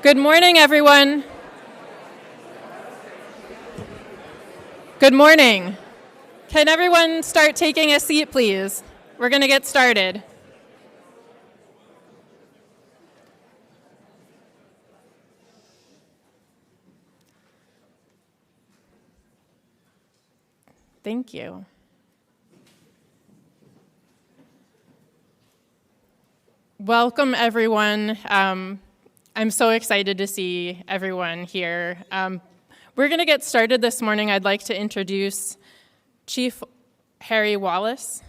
Good morning, everyone. Good morning. Can everyone start taking a seat, please? We're going to get started. Thank you. Welcome, everyone. I'm so excited to see everyone here. We're going to get started this morning. I'd like to introduce Chief Harry Wallace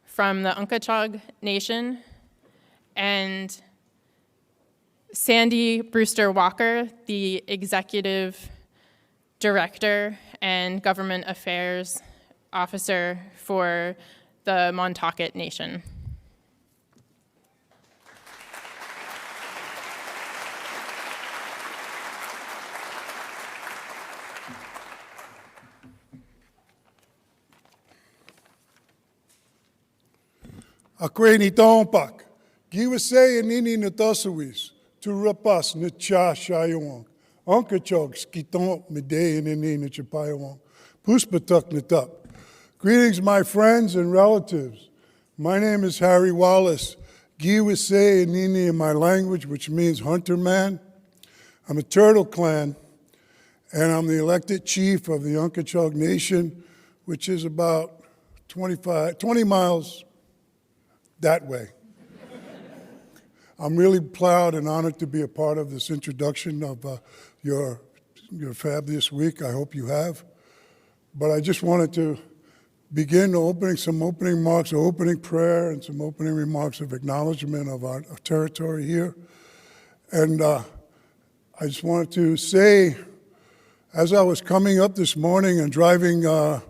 from the Unkechaug Nation and Sandi Brewster-Walker, the Executive Director and Government Affairs Officer for the Montaukett Nation. Akwene tompak, giwase nini natosawis, tu rapas na cha shayawang, Unkechaug skiton midday nini na chapayawang, puspatuk natup. Greetings, my friends and relatives. My name is Harry Wallace, giwase nini in my language, which means hunter man. I'm a Turtle Clan, and I'm the elected chief of the Unkechaug Nation, which is about 20 miles that way. I'm really proud and honored to be a part of this introduction of your fabulous week. I hope you have. But I just wanted to begin some opening remarks, an opening prayer, and some opening remarks of acknowledgement of our territory here. And I just wanted to say, as I was coming up this morning and driving to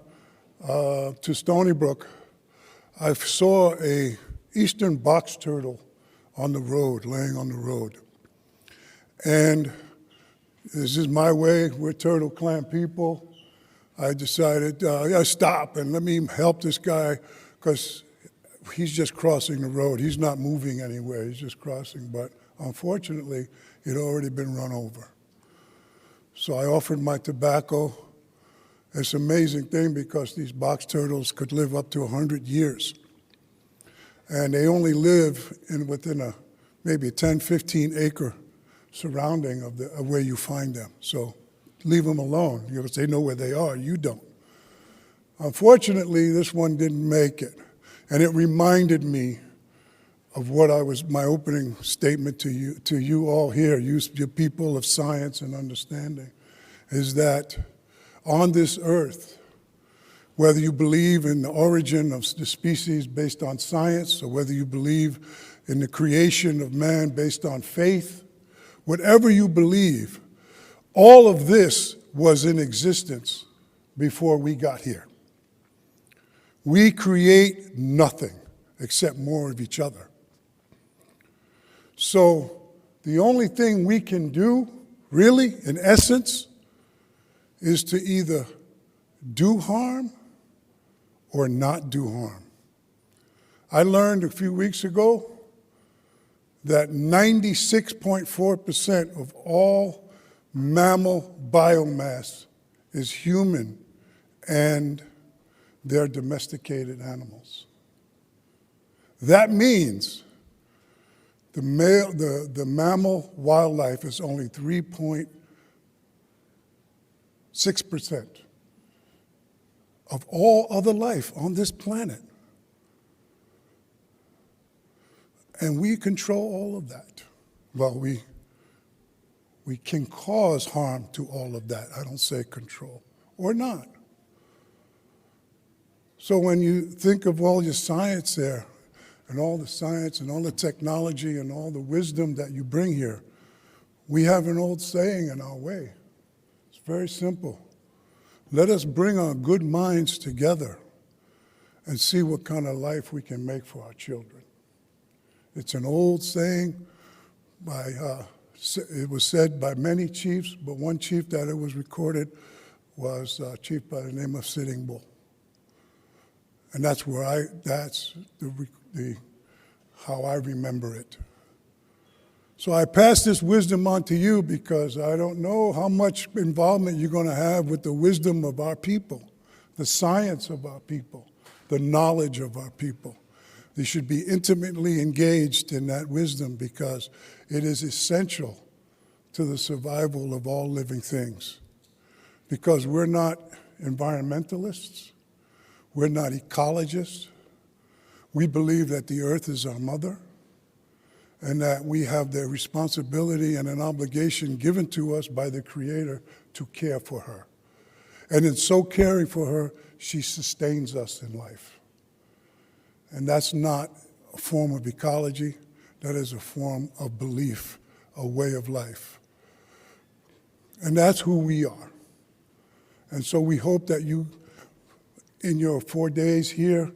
Stony Brook, I saw a eastern box turtle on the road, laying on the road. And this is my way, we're Turtle Clan people. I decided, I gotta stop and let me help this guy, because he's just crossing the road. He's not moving anywhere, he's just crossing. But unfortunately, he'd already been run over. So I offered my tobacco. It's an amazing thing because these box turtles could live up to 100 years. And they only live within a maybe 10, 15 acre surrounding of where you find them. So leave them alone. They know where they are, you don't. Unfortunately, this one didn't make it. And it reminded me of what my opening statement to you all here, you people of science and understanding, is that on this earth, whether you believe in the origin of the species based on science, or whether you believe in the creation of man based on faith, whatever you believe, all of this was in existence before we got here. We create nothing except more of each other. So the only thing we can do, really, in essence, is to either do harm or not do harm. I learned a few weeks ago that 96.4% of all mammal biomass is human, and they're domesticated animals. That means the mammal wildlife is only 3.6% of all other life on this planet. And we control all of that. Well, we can cause harm to all of that. I don't say control, or not. So when you think of all your science there, and all the science and all the technology and all the wisdom that you bring here, we have an old saying in our way. It's very simple. Let us bring our good minds together and see what kind of life we can make for our children. It's an old saying. It was said by many chiefs, but one chief that it was recorded was a chief by the name of Sitting Bull. And that's how I remember it. So I pass this wisdom on to you because I don't know how much involvement you're going to have with the wisdom of our people, the science of our people, the knowledge of our people. You should be intimately engaged in that wisdom because it is essential to the survival of all living things. Because we're not environmentalists, we're not ecologists. We believe that the earth is our mother and that we have the responsibility and an obligation given to us by the Creator to care for her. And in so caring for her, she sustains us in life. And that's not a form of ecology, that is a form of belief, a way of life. And that's who we are. And so we hope that you, in your 4 days here,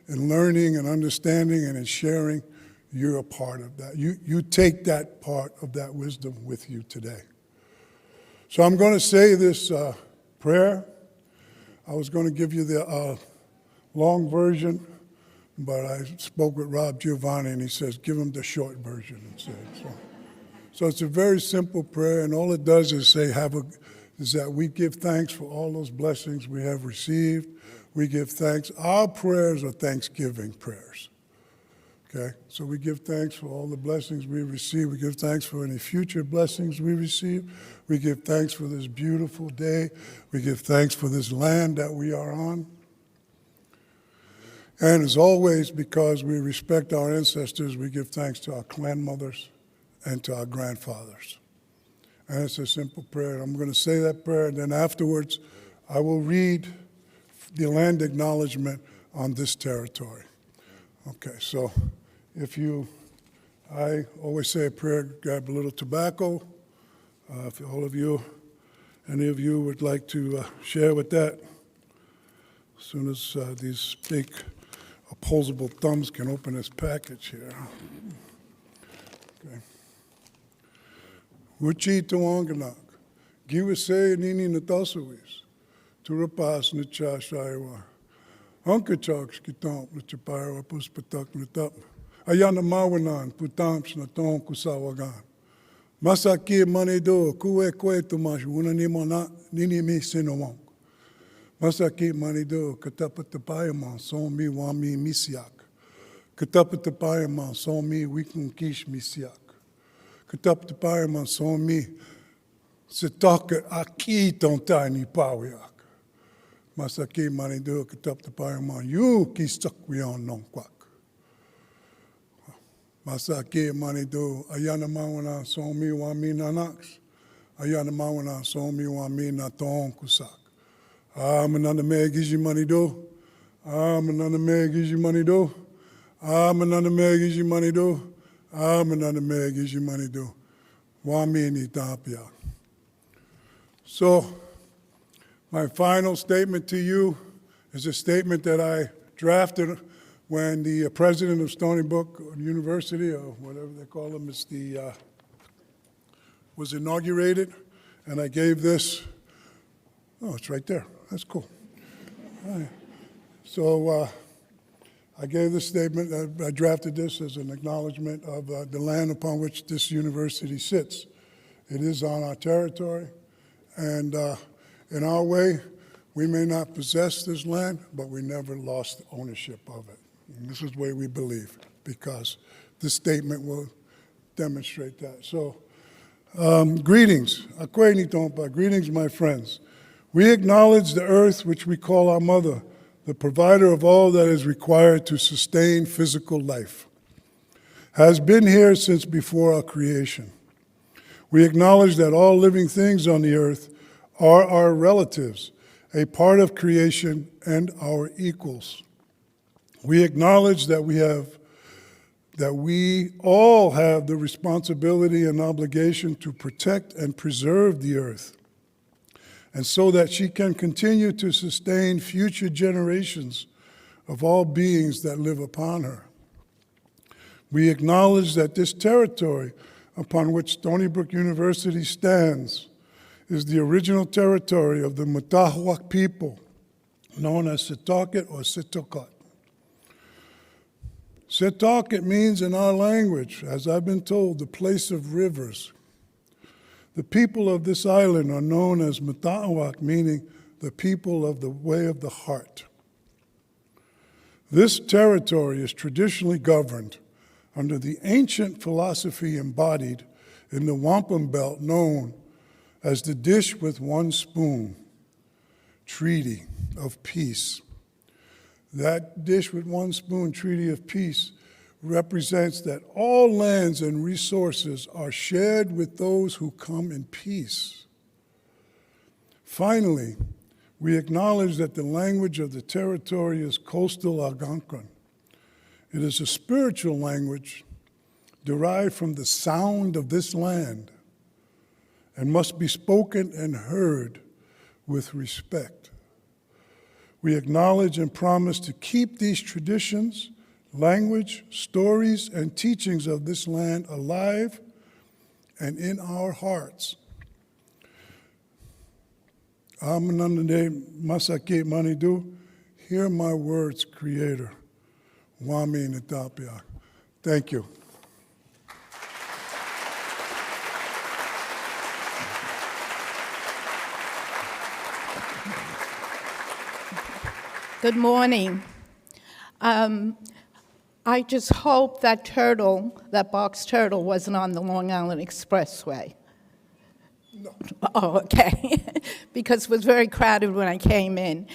in learning and understanding and in sharing, you're a part of that. You take that part of that wisdom with you today. So I'm going to say this prayer. I was going to give you the long version, but I spoke with Rob Giovanni, and he says, give him the short version instead. So it's a very simple prayer, and all it does is say, is that we give thanks for all those blessings we have received. We give thanks. Our prayers are thanksgiving prayers. Okay? So we give thanks for all the blessings we receive. We give thanks for any future blessings we receive. We give thanks for this beautiful day. We give thanks for this land that we are on. And as always, because we respect our ancestors, we give thanks to our clan mothers and to our grandfathers. And it's a simple prayer. I'm going to say that prayer, and then afterwards, I will read the land acknowledgement on this territory. Okay, so I always say a prayer, grab a little tobacco. If any of you would like to share with that, as soon as these big opposable thumbs can open this package here. Okay. Uchi Tuanganak, Giwase Nini Natasuis, Turapas Nicha Shaiwa, Unkechaug Skitamp, Lichapira Puspatak Nitap, Ayana Mawanan, Putamps Naton Kusawagan. Masaki Manido, Kue Tumash, Unanimona, Ninimi Sinowonk. Masaki Manido, Katapatapayaman, Somi Wami Misiak. Katapatapayaman, Somi Wikunkish Misiak. Katapatapayaman, Somi Sitaka Aki Tontani Pawiak. Masaki Manido, Katapatapayaman, you Kistakwion Nonquak. Masaki Manido, Ayana Mawana, Somi Wami Nanax. Ayana Mawana, Somi Wami Naton Kusak. Manana Megiji money do. Manana Megiji money do. Manana Megiji money do. Manana Megiji money do. Wami ni tapia. So, my final statement to you is a statement that I drafted when the president of Stony Brook University, or whatever they call him, was inaugurated, and I gave this. Oh, it's right there. That's cool. All right. So I gave this statement. I drafted this as an acknowledgement of the land upon which this university sits. It is on our territory, and in our way, we may not possess this land, but we never lost ownership of it. And this is the way we believe, because this statement will demonstrate that. So, greetings. Greetings, my friends. We acknowledge the earth which we call our mother, the provider of all that is required to sustain physical life, has been here since before our creation. We acknowledge that all living things on the earth are our relatives, a part of creation and our equals. We acknowledge that we all have the responsibility and obligation to protect and preserve the earth, and so that she can continue to sustain future generations of all beings that live upon her. We acknowledge that this territory upon which Stony Brook University stands is the original territory of the Montaukett people, known as Montaukett or Sitokot. Montaukett means in our language, as I've been told, the place of rivers. The people of this island are known as Montaukett, meaning the people of the way of the heart. This territory is traditionally governed under the ancient philosophy embodied in the wampum belt known as the dish with one spoon, treaty of peace. That dish with one spoon, treaty of peace, represents that all lands and resources are shared with those who come in peace. Finally, we acknowledge that the language of the territory is coastal Algonquin. It is a spiritual language derived from the sound of this land and must be spoken and heard with respect. We acknowledge and promise to keep these traditions, language, stories, and teachings of this land alive and in our hearts. Amanande Masake Manidu, hear my words, Creator. Wami Natapia. Thank you. Good morning. I just hope that box turtle wasn't on the Long Island Expressway. No. Oh, okay, because it was very crowded when I came in.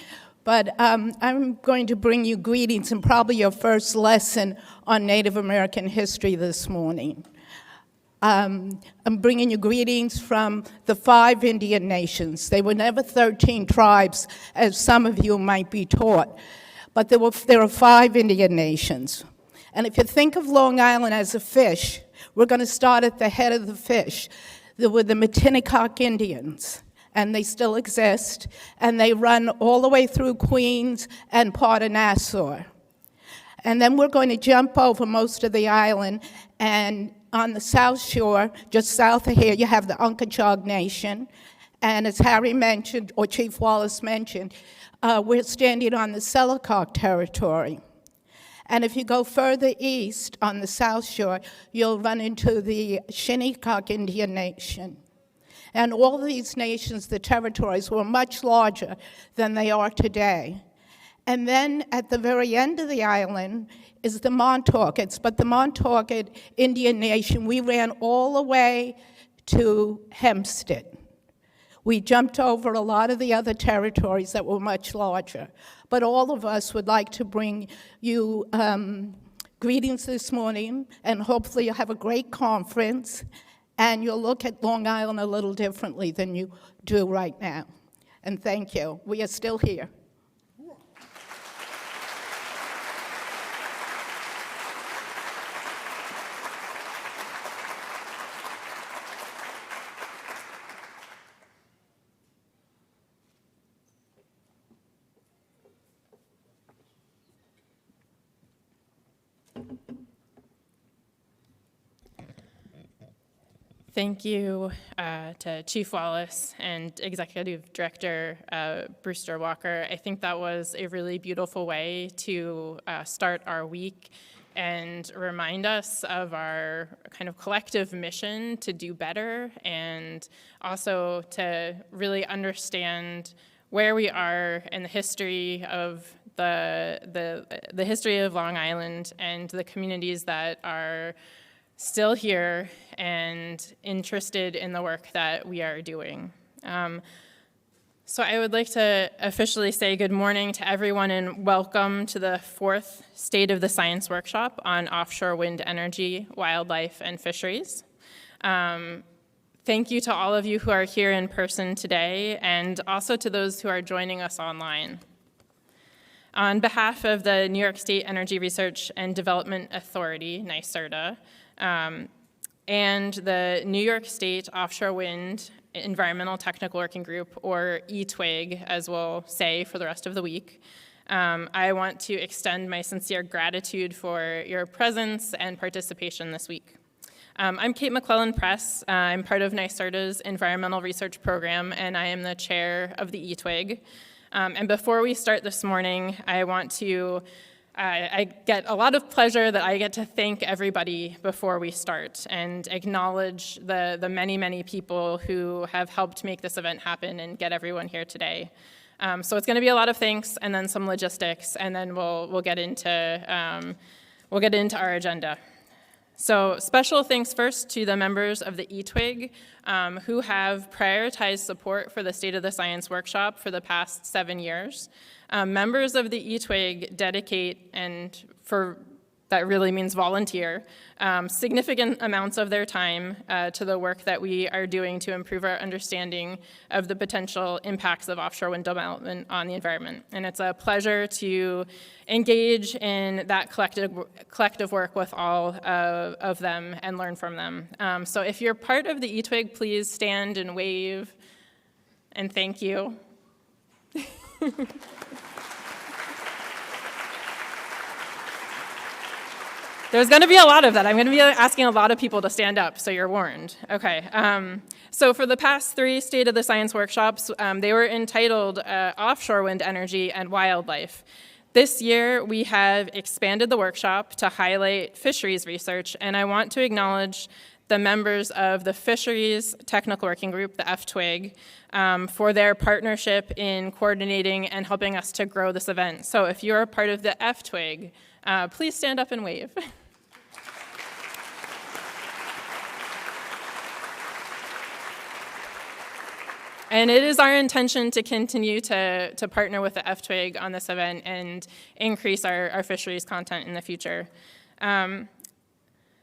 But I'm going to bring you greetings and probably your first lesson on Native American history this morning. I'm bringing you greetings from the 5 Indian nations. They were never 13 tribes, as some of you might be taught, but there are 5 Indian nations. And if you think of Long Island as a fish, we're going to start at the head of the fish. There were the Montaukett Indians, and they still exist, and they run all the way through Queens and part of Nassau. And then we're going to jump over most of the island, and on the South Shore, just south of here, you have the Unkechaug Nation, and as Harry mentioned, or Chief Wallace mentioned, we're standing on the Selkirk territory. And if you go further east on the South Shore, you'll run into the Shinnecock Indian Nation. And all these nations, the territories, were much larger than they are today. And then at the very end of the island is the Montaukett, but the Montaukett Indian Nation, we ran all the way to Hempstead. We jumped over a lot of the other territories that were much larger. But all of us would like to bring you greetings this morning, and hopefully you'll have a great conference, and you'll look at Long Island a little differently than you do right now. And thank you. We are still here. Thank you to Chief Wallace and Executive Director Brewster-Walker. I think that was a really beautiful way to start our week and remind us of our kind of collective mission to do better, and also to really understand where we are in the history of the history of Long Island and the communities that are still here and interested in the work that we are doing. So I would like to officially say good morning to everyone and welcome to the 4th State of the Science Workshop on offshore wind energy, wildlife, and fisheries. Thank you to all of you who are here in person today, and also to those who are joining us online. On behalf of the New York State Energy Research and Development Authority, NYSERDA, and the New York State Offshore Wind Environmental Technical Working Group, or ETWIG, as we'll say for the rest of the week, I want to extend my sincere gratitude for your presence and participation this week. I'm Kate McClellan Press. I'm part of NYSERDA's Environmental Research Program, and I am the chair of the ETWIG. And before we start this morning, I want to I get a lot of pleasure that I get to thank everybody before we start and acknowledge the many, many people who have helped make this event happen and get everyone here today. So it's going to be a lot of thanks and then some logistics, and then we'll get into our agenda. So special thanks first to the members of the eTwig who have prioritized support for the State of the Science workshop for the past 7 years. Members of the eTwig dedicate, and that really means volunteer, significant amounts of their time to the work that we are doing to improve our understanding of the potential impacts of offshore wind development on the environment. And it's a pleasure to engage in that collective work with all of them and learn from them. So if you're part of the eTwig, please stand and wave, and thank you. There's going to be a lot of that. I'm going to be asking a lot of people to stand up, so you're warned. Okay. So for the past 3 State of the Science workshops, they were entitled Offshore Wind Energy and Wildlife. This year, we have expanded the workshop to highlight fisheries research, and I want to acknowledge the members of the Fisheries Technical Working Group, the FTWIG, for their partnership in coordinating and helping us to grow this event. So if you're a part of the FTWIG, please stand up and wave. And it is our intention to continue to partner with the FTWIG on this event and increase our fisheries content in the future.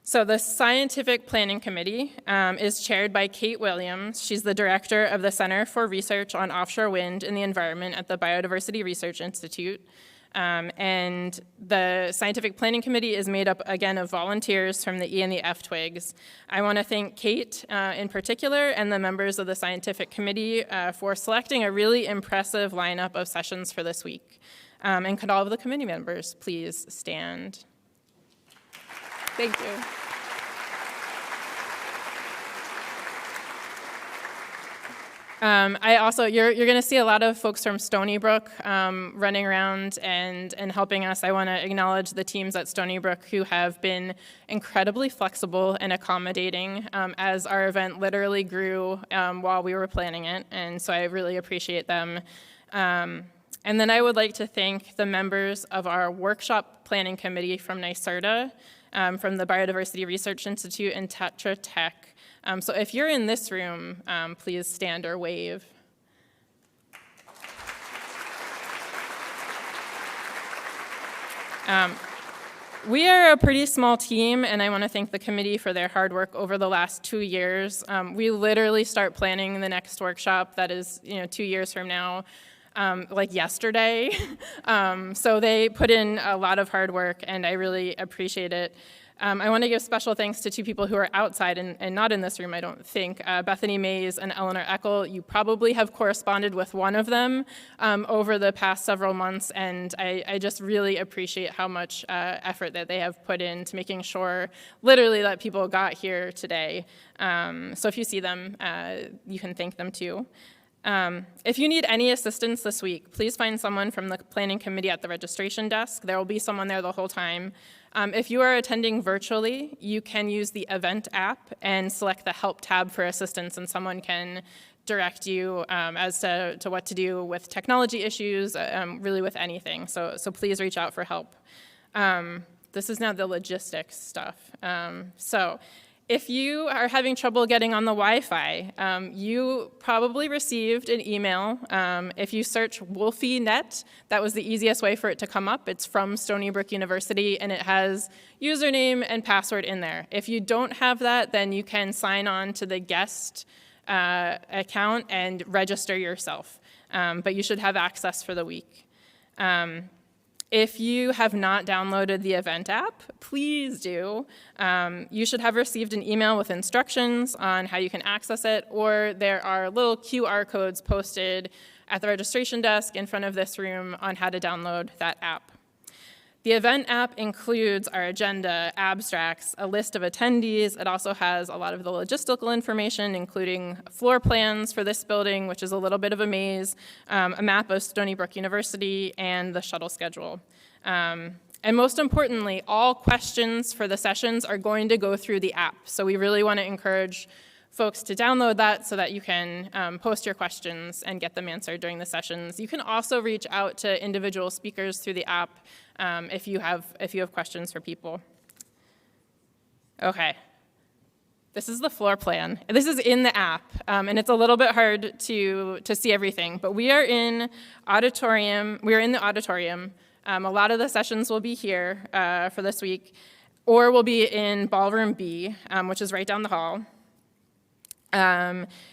So the Scientific Planning Committee is chaired by Kate Williams. She's the director of the Center for Research on Offshore Wind and the Environment at the Biodiversity Research Institute. And the Scientific Planning Committee is made up, again, of volunteers from the E and the FTWIGs. I want to thank Kate in particular and the members of the Scientific Committee for selecting a really impressive lineup of sessions for this week. And could all of the committee members please stand? Thank you. You're going to see a lot of folks from Stony Brook running around and helping us. I want to acknowledge the teams at Stony Brook who have been incredibly flexible and accommodating as our event literally grew while we were planning it, and so I really appreciate them. And then I would like to thank the members of our workshop planning committee from NYSERDA, from the Biodiversity Research Institute and Tetra Tech. So if you're in this room, please stand or wave. We are a pretty small team, and I want to thank the committee for their hard work over the last 2 years. We literally start planning the next workshop that is 2 years from now, like yesterday. So they put in a lot of hard work, and I really appreciate it. I want to give special thanks to 2 people who are outside and not in this room, I don't think. Bethany Mays and Eleanor Eckel. You probably have corresponded with one of them over the past several months, and I just really appreciate how much effort that they have put into making sure, literally, that people got here today. So if you see them, you can thank them too. If you need any assistance this week, please find someone from the planning committee at the registration desk. There will be someone there the whole time. If you are attending virtually, you can use the event app and select the help tab for assistance, and someone can direct you as to what to do with technology issues, really with anything. So please reach out for help. This is now the logistics stuff. So if you are having trouble getting on the Wi-Fi, you probably received an email. If you search WolfieNet, that was the easiest way for it to come up. It's from Stony Brook University, and it has username and password in there. If you don't have that, then you can sign on to the guest account and register yourself. But you should have access for the week. If you have not downloaded the event app, please do. You should have received an email with instructions on how you can access it, or there are little QR codes posted at the registration desk in front of this room on how to download that app. The event app includes our agenda, abstracts, a list of attendees. It also has a lot of the logistical information, including floor plans for this building, which is a little bit of a maze, a map of Stony Brook University, and the shuttle schedule. And And most importantly, all questions for the sessions are going to go through the app. So we really want to encourage folks to download that so that you can post your questions and get them answered during the sessions. You can also reach out to individual speakers through the app if you have questions for people. Okay. This is the floor plan. This is in the app, and it's a little bit hard to see everything, but we are in auditorium. We are in the auditorium. A lot of the sessions will be here for this week, or we'll be in Ballroom B, which is right down the hall.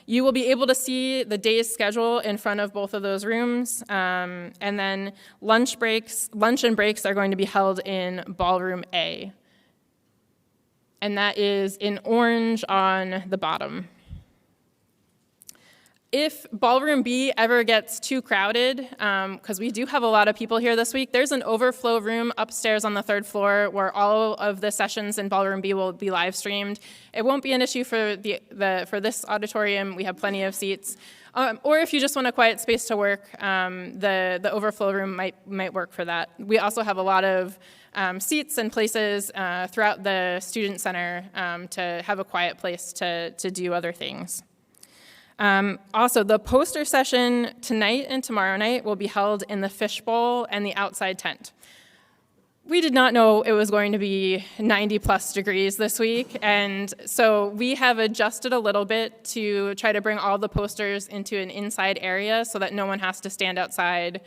You will be able to see the day's schedule in front of both of those rooms, and then lunch and breaks are going to be held in Ballroom A. And that is in orange on the bottom. If Ballroom B ever gets too crowded, because we do have a lot of people here this week, there's an overflow room upstairs on the 3rd floor where all of the sessions in Ballroom B will be live streamed. It won't be an issue for for this auditorium. We have plenty of seats. Or if you just want a quiet space to work, the overflow room might work for that. We also have a lot of seats and places throughout the student center to have a quiet place to do other things. Also, the poster session tonight and tomorrow night will be held in the fishbowl and the outside tent. We did not know it was going to be 90+ degrees this week, and so we have adjusted a little bit to try to bring all the posters into an inside area so that no one has to stand outside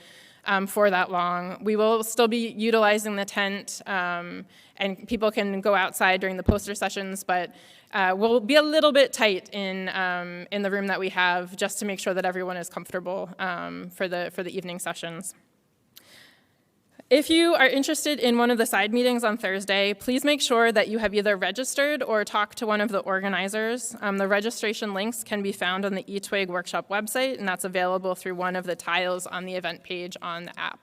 for that long. We will still be utilizing the tent, and people can go outside during the poster sessions, but we'll be a little bit tight in the room that we have just to make sure that everyone is comfortable for the evening sessions. If you are interested in one of the side meetings on Thursday, please make sure that you have either registered or talked to one of the organizers. The registration links can be found on the eTwig workshop website, and that's available through one of the tiles on the event page on the app.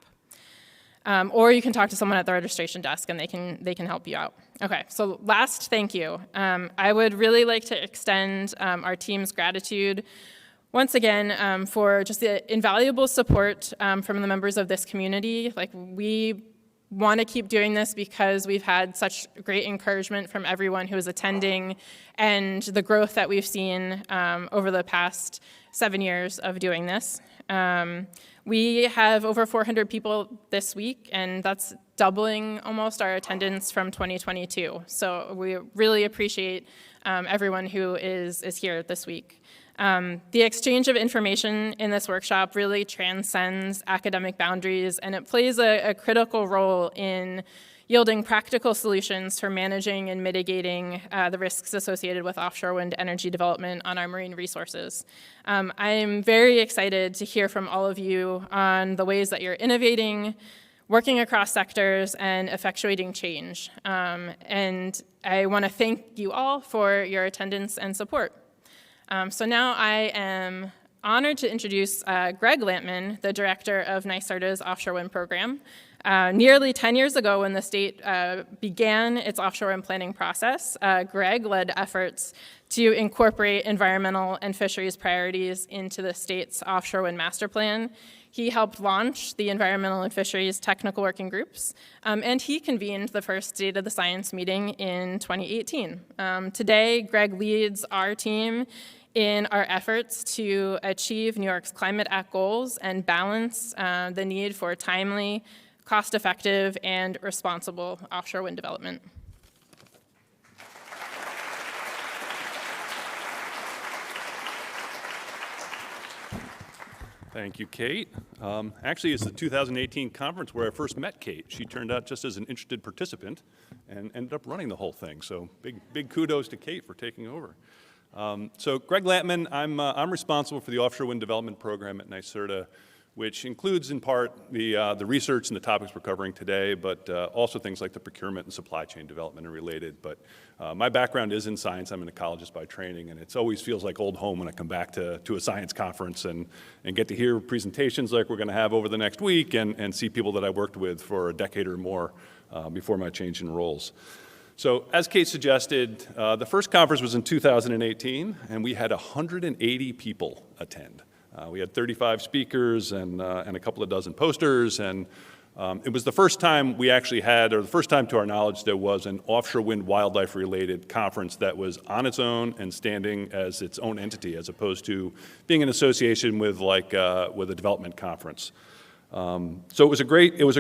Or you can talk to someone at the registration desk, and they can help you out. Okay, so last thank you. I would really like to extend our team's gratitude once again, for just the invaluable support from the members of this community. Like, we want to keep doing this because we've had such great encouragement from everyone who is attending and the growth that we've seen over the past 7 years of doing this. We have over 400 people this week, and that's doubling almost our attendance from 2022. So we really appreciate everyone who is here this week. The exchange of information in this workshop really transcends academic boundaries, and it plays a critical role in yielding practical solutions for managing and mitigating the risks associated with offshore wind energy development on our marine resources. I'm very excited to hear from all of you on the ways that you're innovating, working across sectors, and effectuating change. And I want to thank you all for your attendance and support. So now I am honored to introduce Greg Lampman, the director of NYSERDA's offshore wind program. Nearly 10 years ago, when the state began its offshore wind planning process, Greg led efforts to incorporate environmental and fisheries priorities into the state's offshore wind master plan. He helped launch the environmental and fisheries technical working groups, and he convened the first State of the Science meeting in 2018. Today, Greg leads our team in our efforts to achieve New York's Climate Act goals and balance the need for timely, cost-effective, and responsible offshore wind development. Thank you, Kate. Actually, it's the 2018 conference where I first met Kate. She turned out just as an interested participant and ended up running the whole thing. So big kudos to Kate for taking over. So Greg Lampman, I'm responsible for the offshore wind development program at NYSERDA, which includes in part the research and the topics we're covering today, but also things like the procurement and supply chain development and related. But my background is in science. I'm an ecologist by training, and it always feels like old home when I come back to a science conference and get to hear presentations like we're going to have over the next week and see people that I worked with for a decade or more before my change in roles. So as Kate suggested, the first conference was in 2018, and we had 180 people attend. We had 35 speakers and a couple of dozen posters, and It was the first time we actually had, or the first time to our knowledge, there was an offshore wind wildlife-related conference that was on its own and standing as its own entity, as opposed to being in association with with a development conference. So it was a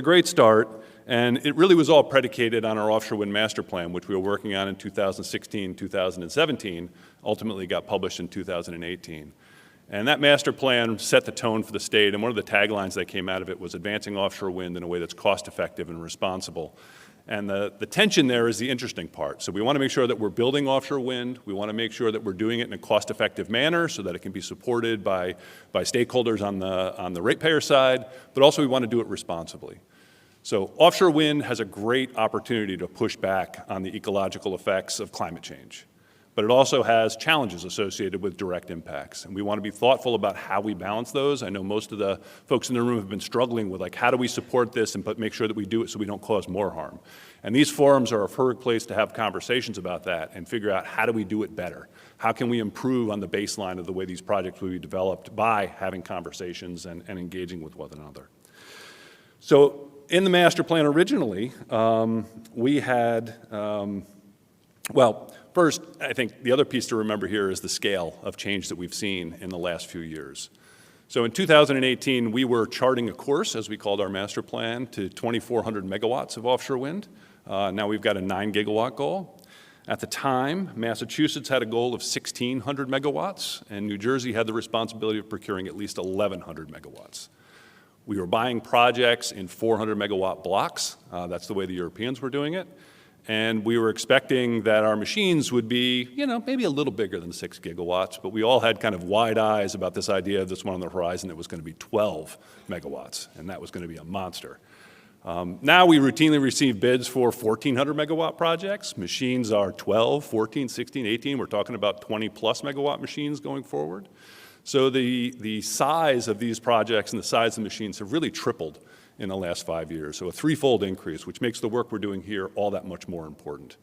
great start, and it really was all predicated on our offshore wind master plan, which we were working on in 2016, 2017, ultimately got published in 2018. And that master plan set the tone for the state, and one of the taglines that came out of it was advancing offshore wind in a way that's cost-effective and responsible. And the tension there is the interesting part. So we want to make sure that we're building offshore wind. We want to make sure that we're doing it in a cost-effective manner so that it can be supported by stakeholders on the ratepayer side, but also we want to do it responsibly. So offshore wind has a great opportunity to push back on the ecological effects of climate change. But it also has challenges associated with direct impacts. And we want to be thoughtful about how we balance those. I know most of the folks in the room have been struggling with, like, how do we support this and make sure that we do it so we don't cause more harm? And these forums are a perfect place to have conversations about that and figure out how do we do it better? How can we improve on the baseline of the way these projects will be developed by having conversations and engaging with one another? So in the master plan originally, we had, first, I think the other piece to remember here is the scale of change that we've seen in the last few years. So in 2018, we were charting a course, as we called our master plan, to 2,400 megawatts of offshore wind. Now we've got a 9 gigawatt goal. At the time, Massachusetts had a goal of 1,600 megawatts, and New Jersey had the responsibility of procuring at least 1,100 megawatts. We were buying projects in 400 megawatt blocks. That's the way the Europeans were doing it. And we were expecting that our machines would be, maybe a little bigger than 6 gigawatts, but we all had kind of wide eyes about this idea of this one on the horizon that was going to be 12 megawatts, and that was going to be a monster. Now we routinely receive bids for 1,400 megawatt projects. Machines are 12, 14, 16, 18. We're talking about 20 plus megawatt machines going forward. So the size of these projects and the size of the machines have really tripled in the last 5 years. So a threefold increase, which makes the work we're doing here all that much more important.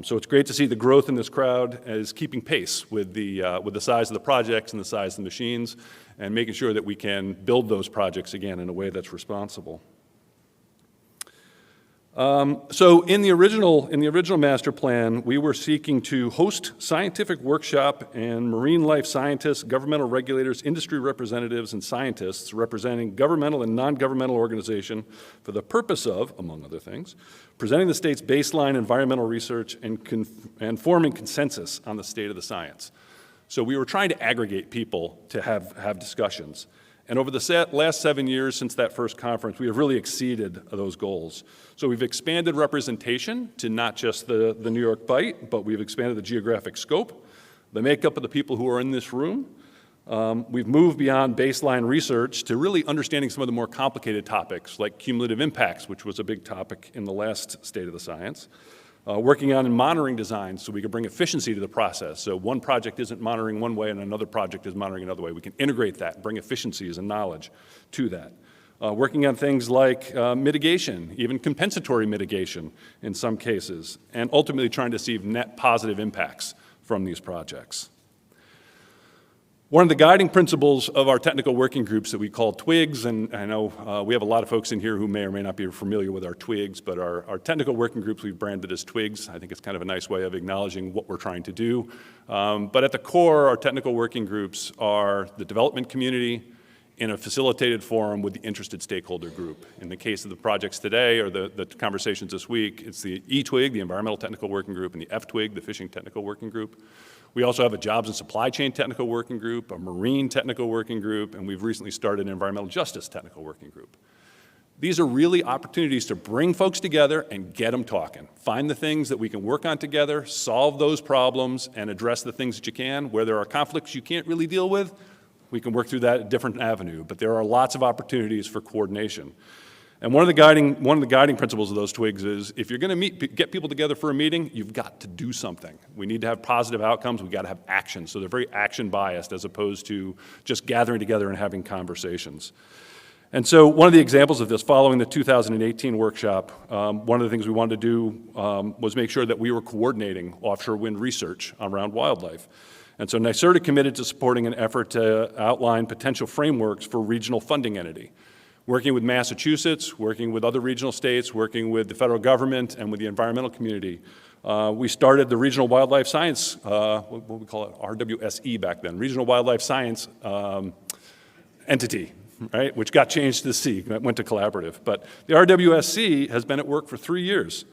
So it's great to see the growth in this crowd as keeping pace with the size of the projects and the size of the machines, and making sure that we can build those projects again in a way that's responsible. So in the original master plan, we were seeking to host scientific workshop and marine life scientists, governmental regulators, industry representatives, and scientists representing governmental and non-governmental organization for the purpose of, among other things, presenting the state's baseline environmental research and forming consensus on the state of the science. So we were trying to aggregate people to have discussions. And over the last 7 years since that first conference, we have really exceeded those goals. So we've expanded representation to not just the New York Bight, but we've expanded the geographic scope, the makeup of the people who are in this room. We've moved beyond baseline research to really understanding some of the more complicated topics, like cumulative impacts, which was a big topic in the last State of the Science. Working on monitoring design so we can bring efficiency to the process. So one project isn't monitoring one way and another project is monitoring another way. We can integrate that, bring efficiencies and knowledge to that. Working on things like mitigation, even compensatory mitigation in some cases, and ultimately trying to see net positive impacts from these projects. One of the guiding principles of our technical working groups that we call TWIGs, and I know we have a lot of folks in here who may or may not be familiar with our TWIGs, but our technical working groups we've branded as TWIGs. I think it's kind of a nice way of acknowledging what we're trying to do. But at the core, our technical working groups are the development community in a facilitated forum with the interested stakeholder group. In the case of the projects today, or the conversations this week, it's the E-TWIG, the Environmental Technical Working Group, and the F-TWIG, the Fishing Technical Working Group. We also have a Jobs and Supply Chain Technical Working Group, a Marine Technical Working Group, and we've recently started an Environmental Justice Technical Working Group. These are really opportunities to bring folks together and get them talking. Find the things that we can work on together, solve those problems, and address the things that you can. Where there are conflicts you can't really deal with, we can work through that at a different avenue, but there are lots of opportunities for coordination. And one of the guiding principles of those TWIGs is if you're going to get people together for a meeting, you've got to do something. We need to have positive outcomes. We've got to have action. So they're very action biased as opposed to just gathering together and having conversations. And so one of the examples of this, following the 2018 workshop, one of the things we wanted to do was make sure that we were coordinating offshore wind research around wildlife. And so NYSERDA committed to supporting an effort to outline potential frameworks for regional funding entity. working with Massachusetts, working with other regional states, working with the federal government and with the environmental community. We started the Regional Wildlife Science, what we call it, RWSE back then, Regional Wildlife Science entity, right, which got changed to C, went to collaborative. But the RWSC has been at work for 3 years.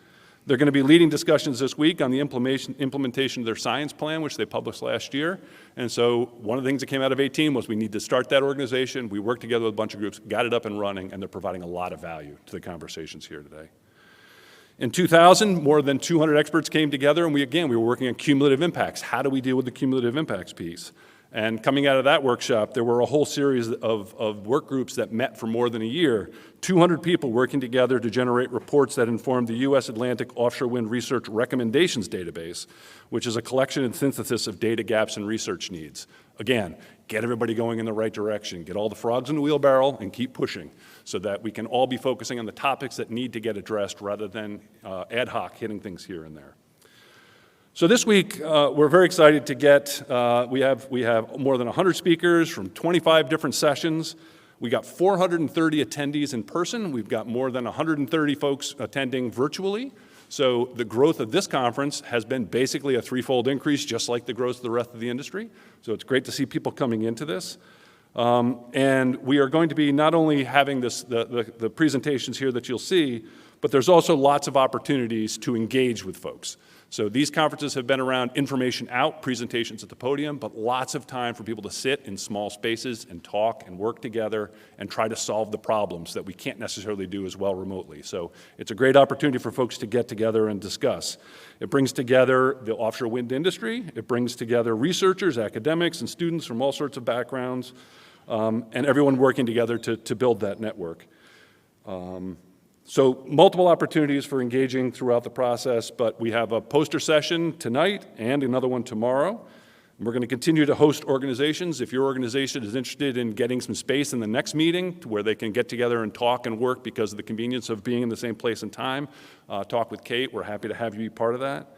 They're going to be leading discussions this week on the implementation of their science plan, which they published last year. And so one of the things that came out of 18 was we need to start that organization. We worked together with a bunch of groups, got it up and running, and they're providing a lot of value to the conversations here today. In 2000, more than 200 experts came together, and we were working on cumulative impacts. How do we deal with the cumulative impacts piece? And coming out of that workshop, there were a whole series of work groups that met for more than a year, 200 people working together to generate reports that informed the U.S. Atlantic Offshore Wind Research Recommendations Database, which is a collection and synthesis of data gaps and research needs. Again, get everybody going in the right direction, get all the frogs in the wheelbarrow, and keep pushing so that we can all be focusing on the topics that need to get addressed rather than ad hoc hitting things here and there. So this week, we're very excited to get, we have more than 100 speakers from 25 different sessions. We got 430 attendees in person. We've got more than 130 folks attending virtually. So the growth of this conference has been basically a threefold increase, just like the growth of the rest of the industry. So it's great to see people coming into this. And we are going to be not only having the presentations here that you'll see, but there's also lots of opportunities to engage with folks. So these conferences have been around information out, presentations at the podium, but lots of time for people to sit in small spaces and talk and work together and try to solve the problems that we can't necessarily do as well remotely. So it's a great opportunity for folks to get together and discuss. It brings together the offshore wind industry. It brings together researchers, academics, and students from all sorts of backgrounds, and everyone working together to build that network. So multiple opportunities for engaging throughout the process, but we have a poster session tonight and another one tomorrow. And we're going to continue to host organizations. If your organization is interested in getting some space in the next meeting to where they can get together and talk and work because of the convenience of being in the same place and time, talk with Kate. We're happy to have you be part of that.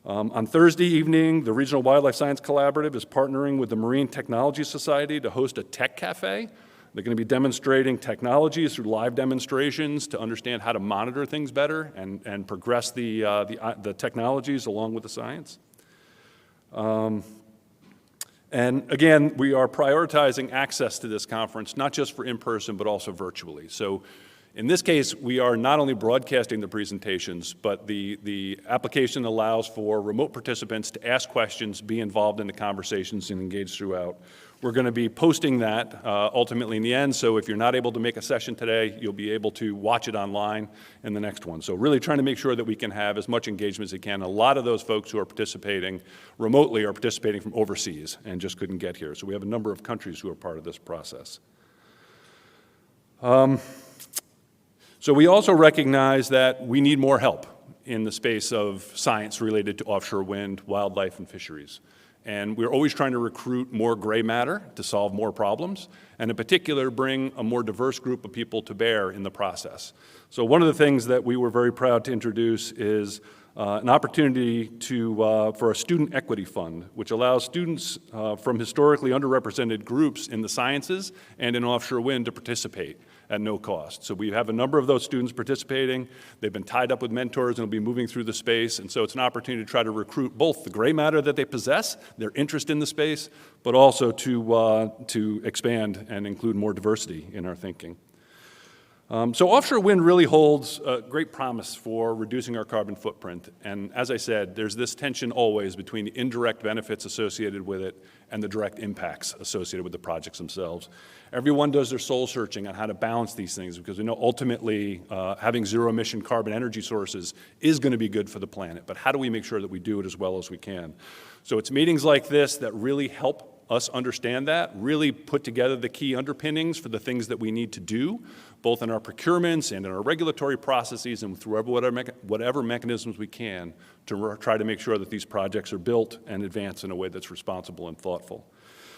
On Thursday evening, the Regional Wildlife Science Collaborative is partnering with the Marine Technology Society to host a tech cafe. They're going to be demonstrating technologies through live demonstrations to understand how to monitor things better and progress the technologies along with the science. And again, we are prioritizing access to this conference, not just for in-person, but also virtually. So in this case, we are not only broadcasting the presentations, but the application allows for remote participants to ask questions, be involved in the conversations, and engage throughout. We're going to be posting that ultimately in the end, so if you're not able to make a session today, you'll be able to watch it online in the next one. So really trying to make sure that we can have as much engagement as we can. A lot of those folks who are participating remotely are participating from overseas and just couldn't get here. So we have a number of countries who are part of this process. So we also recognize that we need more help in the space of science related to offshore wind, wildlife, and fisheries. And we're always trying to recruit more gray matter to solve more problems, and in particular, bring a more diverse group of people to bear in the process. So one of the things that we were very proud to introduce is an opportunity for a student equity fund, which allows students from historically underrepresented groups in the sciences and in offshore wind to participate at no cost. So we have a number of those students participating. They've been tied up with mentors and will be moving through the space. And so it's an opportunity to try to recruit both the gray matter that they possess, their interest in the space, but also to expand and include more diversity in our thinking. So offshore wind really holds great promise for reducing our carbon footprint. And as I said, there's this tension always between the indirect benefits associated with it and the direct impacts associated with the projects themselves. Everyone does their soul searching on how to balance these things because we know ultimately having zero emission carbon energy sources is going to be good for the planet. But how do we make sure that we do it as well as we can? So it's meetings like this that really help us understand that, really put together the key underpinnings for the things that we need to do, both in our procurements and in our regulatory processes and through whatever mechanisms we can to try to make sure that these projects are built and advance in a way that's responsible and thoughtful.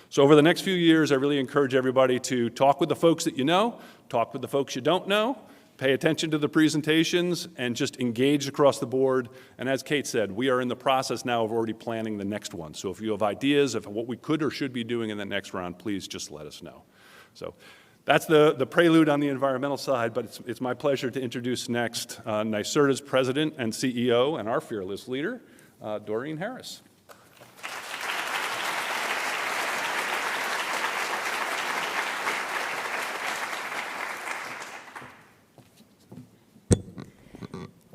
So over the next few years, I really encourage everybody to talk with the folks that you know, talk with the folks you don't know, pay attention to the presentations, and just engage across the board. And as Kate said, we are in the process now of already planning the next one. So if you have ideas of what we could or should be doing in the next round, please just let us know. So That's the prelude on the environmental side, but it's my pleasure to introduce next NYSERDA's president and CEO and our fearless leader, Doreen Harris.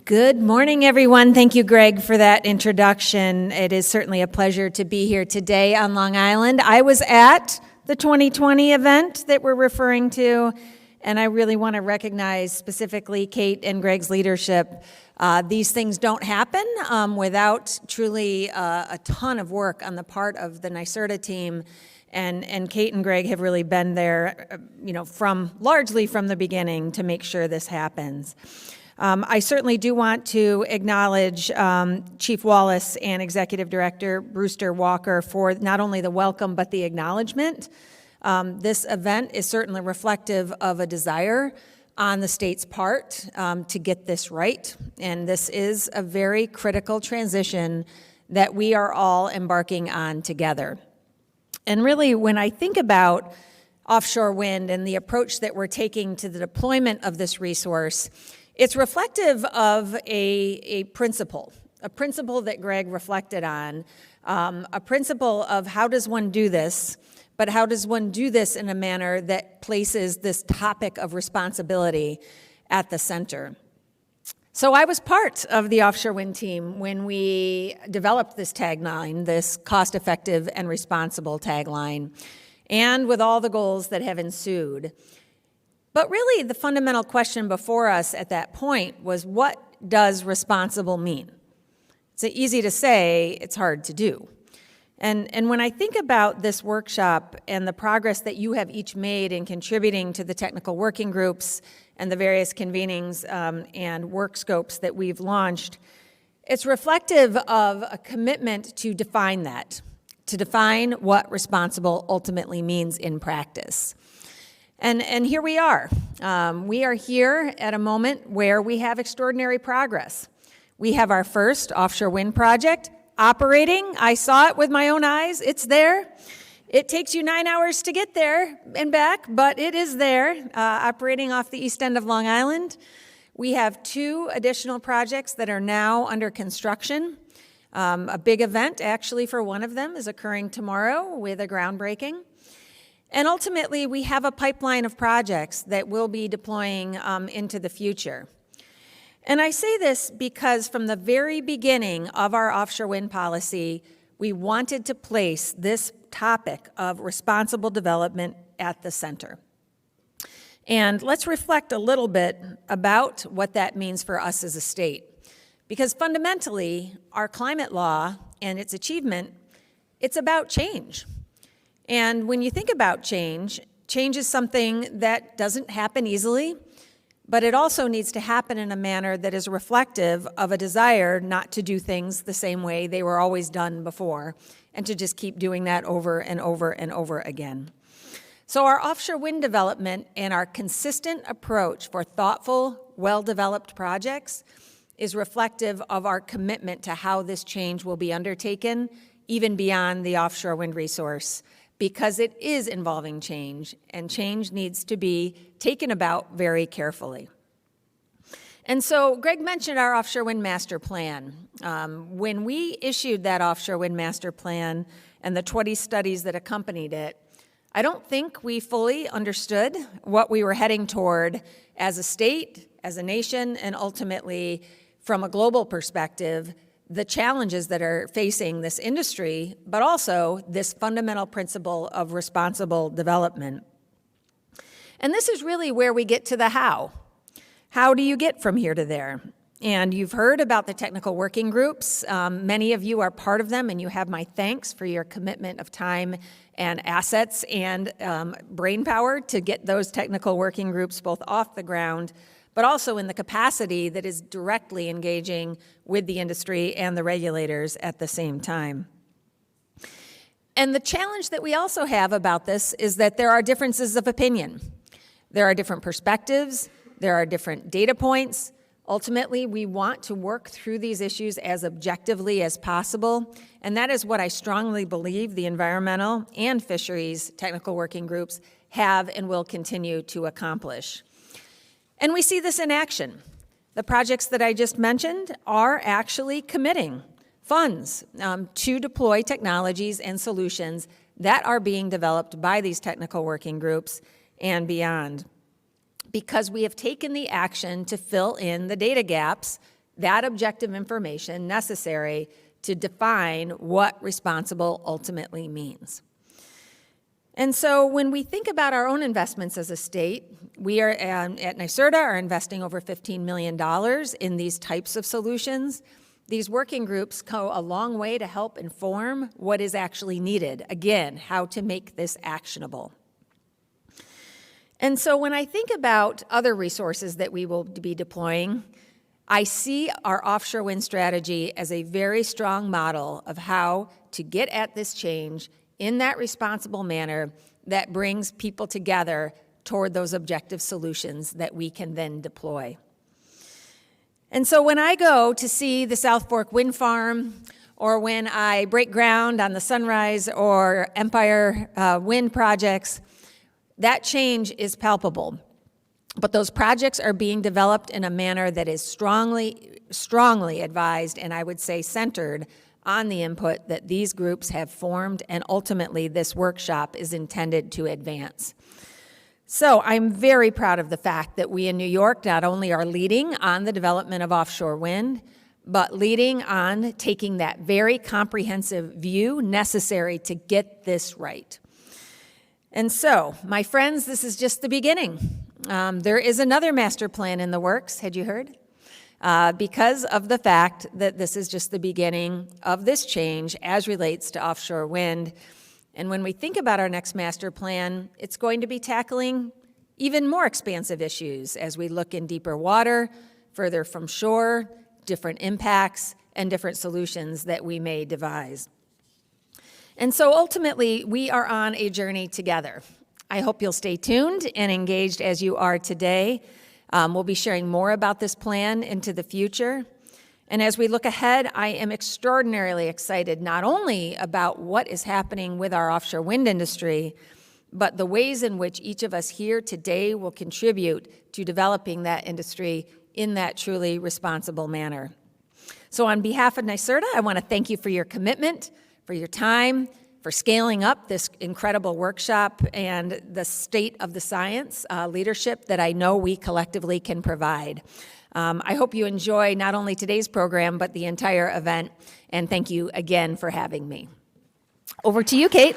Good morning, everyone. Thank you, Greg, for that introduction. It is certainly a pleasure to be here today on Long Island. I was at the 2020 event that we're referring to, and I really want to recognize specifically Kate and Greg's leadership. These things don't happen without truly a ton of work on the part of the NYSERDA team, and Kate and Greg have really been there, largely from the beginning to make sure this happens. I certainly do want to acknowledge Chief Wallace and Executive Director Brewster-Walker for not only the welcome but the acknowledgement. This event is certainly reflective of a desire on the state's part to get this right, and this is a very critical transition that we are all embarking on together. And really, when I think about offshore wind and the approach that we're taking to the deployment of this resource, it's reflective of a principle that Greg reflected on, a principle of how does one do this, but how does one do this in a manner that places this topic of responsibility at the center. So I was part of the offshore wind team when we developed this tagline, this cost-effective and responsible tagline, and with all the goals that have ensued. But really, the fundamental question before us at that point was, what does responsible mean? It's easy to say, it's hard to do. And when I think about this workshop and the progress that you have each made in contributing to the technical working groups and the various convenings and work scopes that we've launched, it's reflective of a commitment to define that, to define what responsible ultimately means in practice. And here we are. We are here at a moment where we have extraordinary progress. We have our first offshore wind project operating. I saw it with my own eyes. It's there. It takes you 9 hours to get there and back, but it is there, operating off the east end of Long Island. We have 2 additional projects that are now under construction. A big event, actually, for one of them is occurring tomorrow with a groundbreaking. And ultimately, we have a pipeline of projects that we'll be deploying into the future. And I say this because from the very beginning of our offshore wind policy, we wanted to place this topic of responsible development at the center. And let's reflect a little bit about what that means for us as a state. Because fundamentally, our climate law and its achievement, it's about change. And when you think about change, change is something that doesn't happen easily, but it also needs to happen in a manner that is reflective of a desire not to do things the same way they were always done before, and to just keep doing that over and over and over again. So our offshore wind development and our consistent approach for thoughtful, well-developed projects is reflective of our commitment to how this change will be undertaken, even beyond the offshore wind resource, because it is involving change, and change needs to be taken about very carefully. And so Greg mentioned our offshore wind master plan. When we issued that offshore wind master plan and the 20 studies that accompanied it, I don't think we fully understood what we were heading toward as a state, as a nation, and ultimately, from a global perspective, the challenges that are facing this industry, but also this fundamental principle of responsible development. And this is really where we get to the how. How do you get from here to there? And you've heard about the technical working groups. Many of you are part of them, and you have my thanks for your commitment of time and assets and brain power to get those technical working groups both off the ground, but also in the capacity that is directly engaging with the industry and the regulators at the same time. And the challenge that we also have about this is that there are differences of opinion. There are different perspectives, there are different data points. Ultimately, we want to work through these issues as objectively as possible, and that is what I strongly believe the environmental and fisheries technical working groups have and will continue to accomplish. And we see this in action. The projects that I just mentioned are actually committing funds to deploy technologies and solutions that are being developed by these technical working groups and beyond, because we have taken the action to fill in the data gaps, that objective information necessary to define what responsible ultimately means. And so when we think about our own investments as a state, we are at NYSERDA are investing over $15 million in these types of solutions. These working groups go a long way to help inform what is actually needed. Again, how to make this actionable. And so when I think about other resources that we will be deploying, I see our offshore wind strategy as a very strong model of how to get at this change in that responsible manner that brings people together toward those objective solutions that we can then deploy. And so when I go to see the South Fork Wind Farm, or when I break ground on the Sunrise or Empire wind projects, that change is palpable. But those projects are being developed in a manner that is strongly advised, and I would say centered on the input that these groups have formed, and ultimately this workshop is intended to advance. So I'm very proud of the fact that we in New York not only are leading on the development of offshore wind, but leading on taking that very comprehensive view necessary to get this right. And so, my friends, this is just the beginning. There is another master plan in the works, had you heard? Because of the fact that this is just the beginning of this change as relates to offshore wind. And when we think about our next master plan, it's going to be tackling even more expansive issues as we look in deeper water, further from shore, different impacts, and different solutions that we may devise. And so ultimately, we are on a journey together. I hope you'll stay tuned and engaged as you are today. We'll be sharing more about this plan into the future. And as we look ahead, I am extraordinarily excited not only about what is happening with our offshore wind industry, but the ways in which each of us here today will contribute to developing that industry in that truly responsible manner. So on behalf of NYSERDA, I want to thank you for your commitment, for your time, for scaling up this incredible workshop and the state of the science leadership that I know we collectively can provide. I hope you enjoy not only today's program, but the entire event, and thank you again for having me. Over to you, Kate.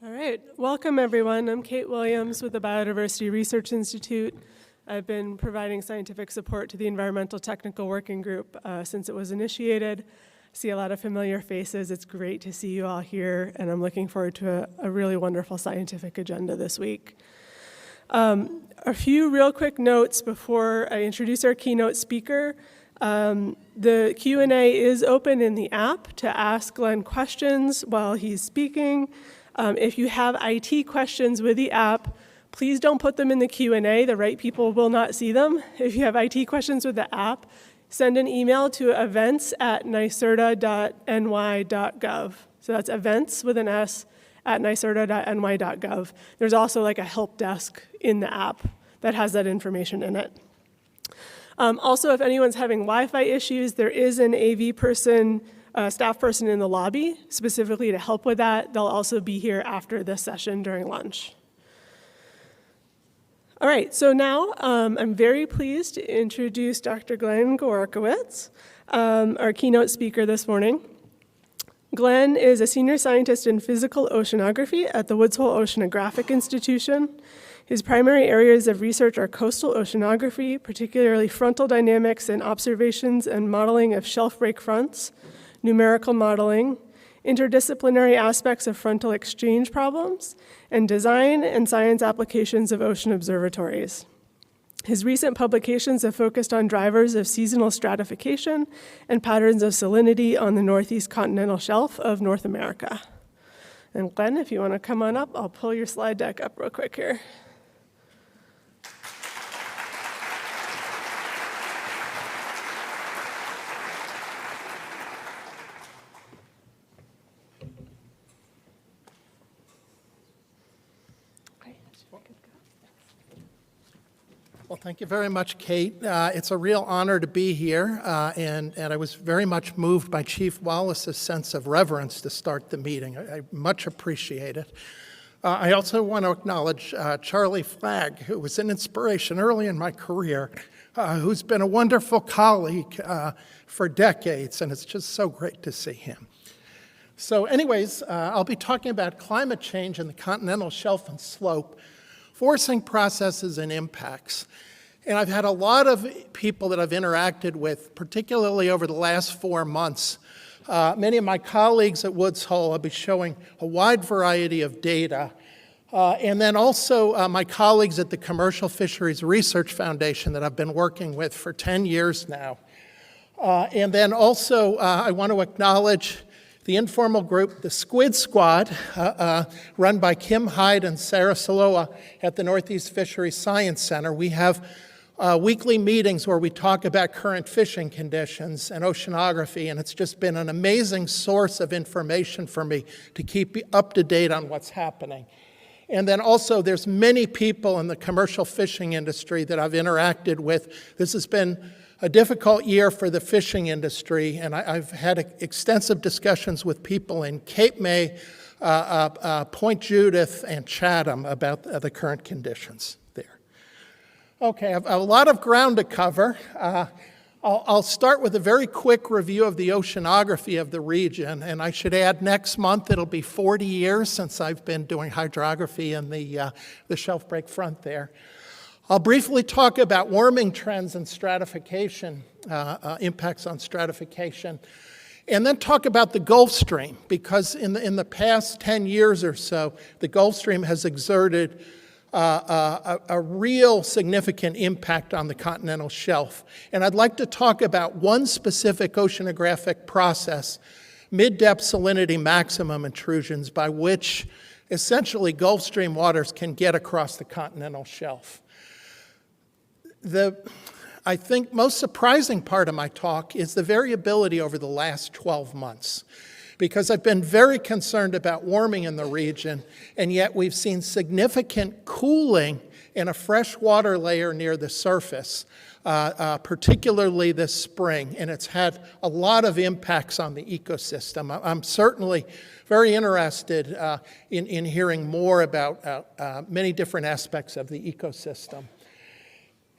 All right, welcome everyone. I'm Kate Williams with the Biodiversity Research Institute. I've been providing scientific support to the Environmental Technical Working Group since it was initiated. I see a lot of familiar faces. It's great to see you all here, and I'm looking forward to a really wonderful scientific agenda this week. A few real quick notes before I introduce our keynote speaker. The Q&A is open in the app to ask Glen questions while he's speaking. If you have IT questions with the app, please don't put them in the Q&A. The right people will not see them. If you have IT questions with the app, send an email to events@nyserda.ny.gov. So that's events with an S at nyserda.ny.gov. There's also like a help desk in the app that has that information in it. Also, if anyone's having Wi-Fi issues, there is an AV person, staff person in the lobby specifically to help with that. They'll also be here after this session during lunch. All right, so now I'm very pleased to introduce Dr. Glen Gawarkiewicz, our keynote speaker this morning. Glen is a senior scientist in physical oceanography at the Woods Hole Oceanographic Institution. His primary areas of research are coastal oceanography, particularly frontal dynamics and observations and modeling of shelf break fronts, numerical modeling, interdisciplinary aspects of frontal exchange problems, and design and science applications of ocean observatories. His recent publications have focused on drivers of seasonal stratification and patterns of salinity on the northeast continental shelf of North America. And Glen, if you want to come on up, I'll pull your slide deck up real quick here. Well, thank you very much, Kate. It's a real honor to be here, and I was very much moved by Chief Wallace's sense of reverence to start the meeting. I much appreciate it. I also want to acknowledge Charlie Flagg, who was an inspiration early in my career, who's been a wonderful colleague for decades, and it's just so great to see him. So anyways, I'll be talking about climate change in the continental shelf and slope, forcing processes and impacts. And I've had a lot of people that I've interacted with, particularly over the last 4 months. Many of my colleagues at Woods Hole, I'll be showing a wide variety of data. And then also my colleagues at the Commercial Fisheries Research Foundation that I've been working with for 10 years now. And then also I want to acknowledge the informal group, the Squid Squad, run by Kim Hyde and Sarah Saloa at the Northeast Fisheries Science Center. We have weekly meetings where we talk about current fishing conditions and oceanography, and it's just been an amazing source of information for me to keep up to date on what's happening. And then also there's many people in the commercial fishing industry that I've interacted with. This has been a difficult year for the fishing industry, and I've had extensive discussions with people in Cape May, Point Judith, and Chatham about the current conditions there. Okay, I've a lot of ground to cover. I'll start with a very quick review of the oceanography of the region, and I should add next month it'll be 40 years since I've been doing hydrography in the shelf break front there. I'll briefly talk about warming trends and stratification, impacts on stratification, and then talk about the Gulf Stream, because in the past 10 years or so, the Gulf Stream has exerted a real significant impact on the continental shelf. And I'd like to talk about one specific oceanographic process, mid-depth salinity maximum intrusions, by which essentially Gulf Stream waters can get across the continental shelf. I think most surprising part of my talk is the variability over the last 12 months, because I've been very concerned about warming in the region, and yet we've seen significant cooling in a freshwater layer near the surface, particularly this spring, and it's had a lot of impacts on the ecosystem. I'm certainly very interested in hearing more about many different aspects of the ecosystem.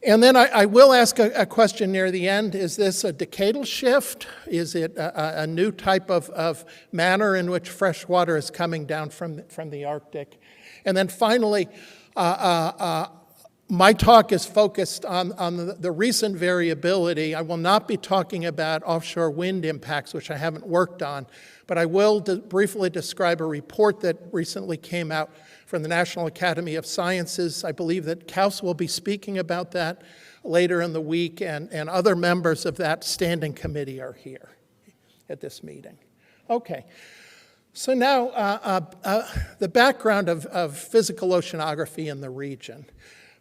And then I will ask a question near the end. Is this a decadal shift? Is it a new type of manner in which fresh water is coming down from the Arctic? And then finally, my talk is focused on the recent variability. I will not be talking about offshore wind impacts, which I haven't worked on, but I will briefly describe a report that recently came out from the National Academy of Sciences. I believe that Kaus will be speaking about that later in the week, and other members of that standing committee are here at this meeting. Okay, so now the background of physical oceanography in the region.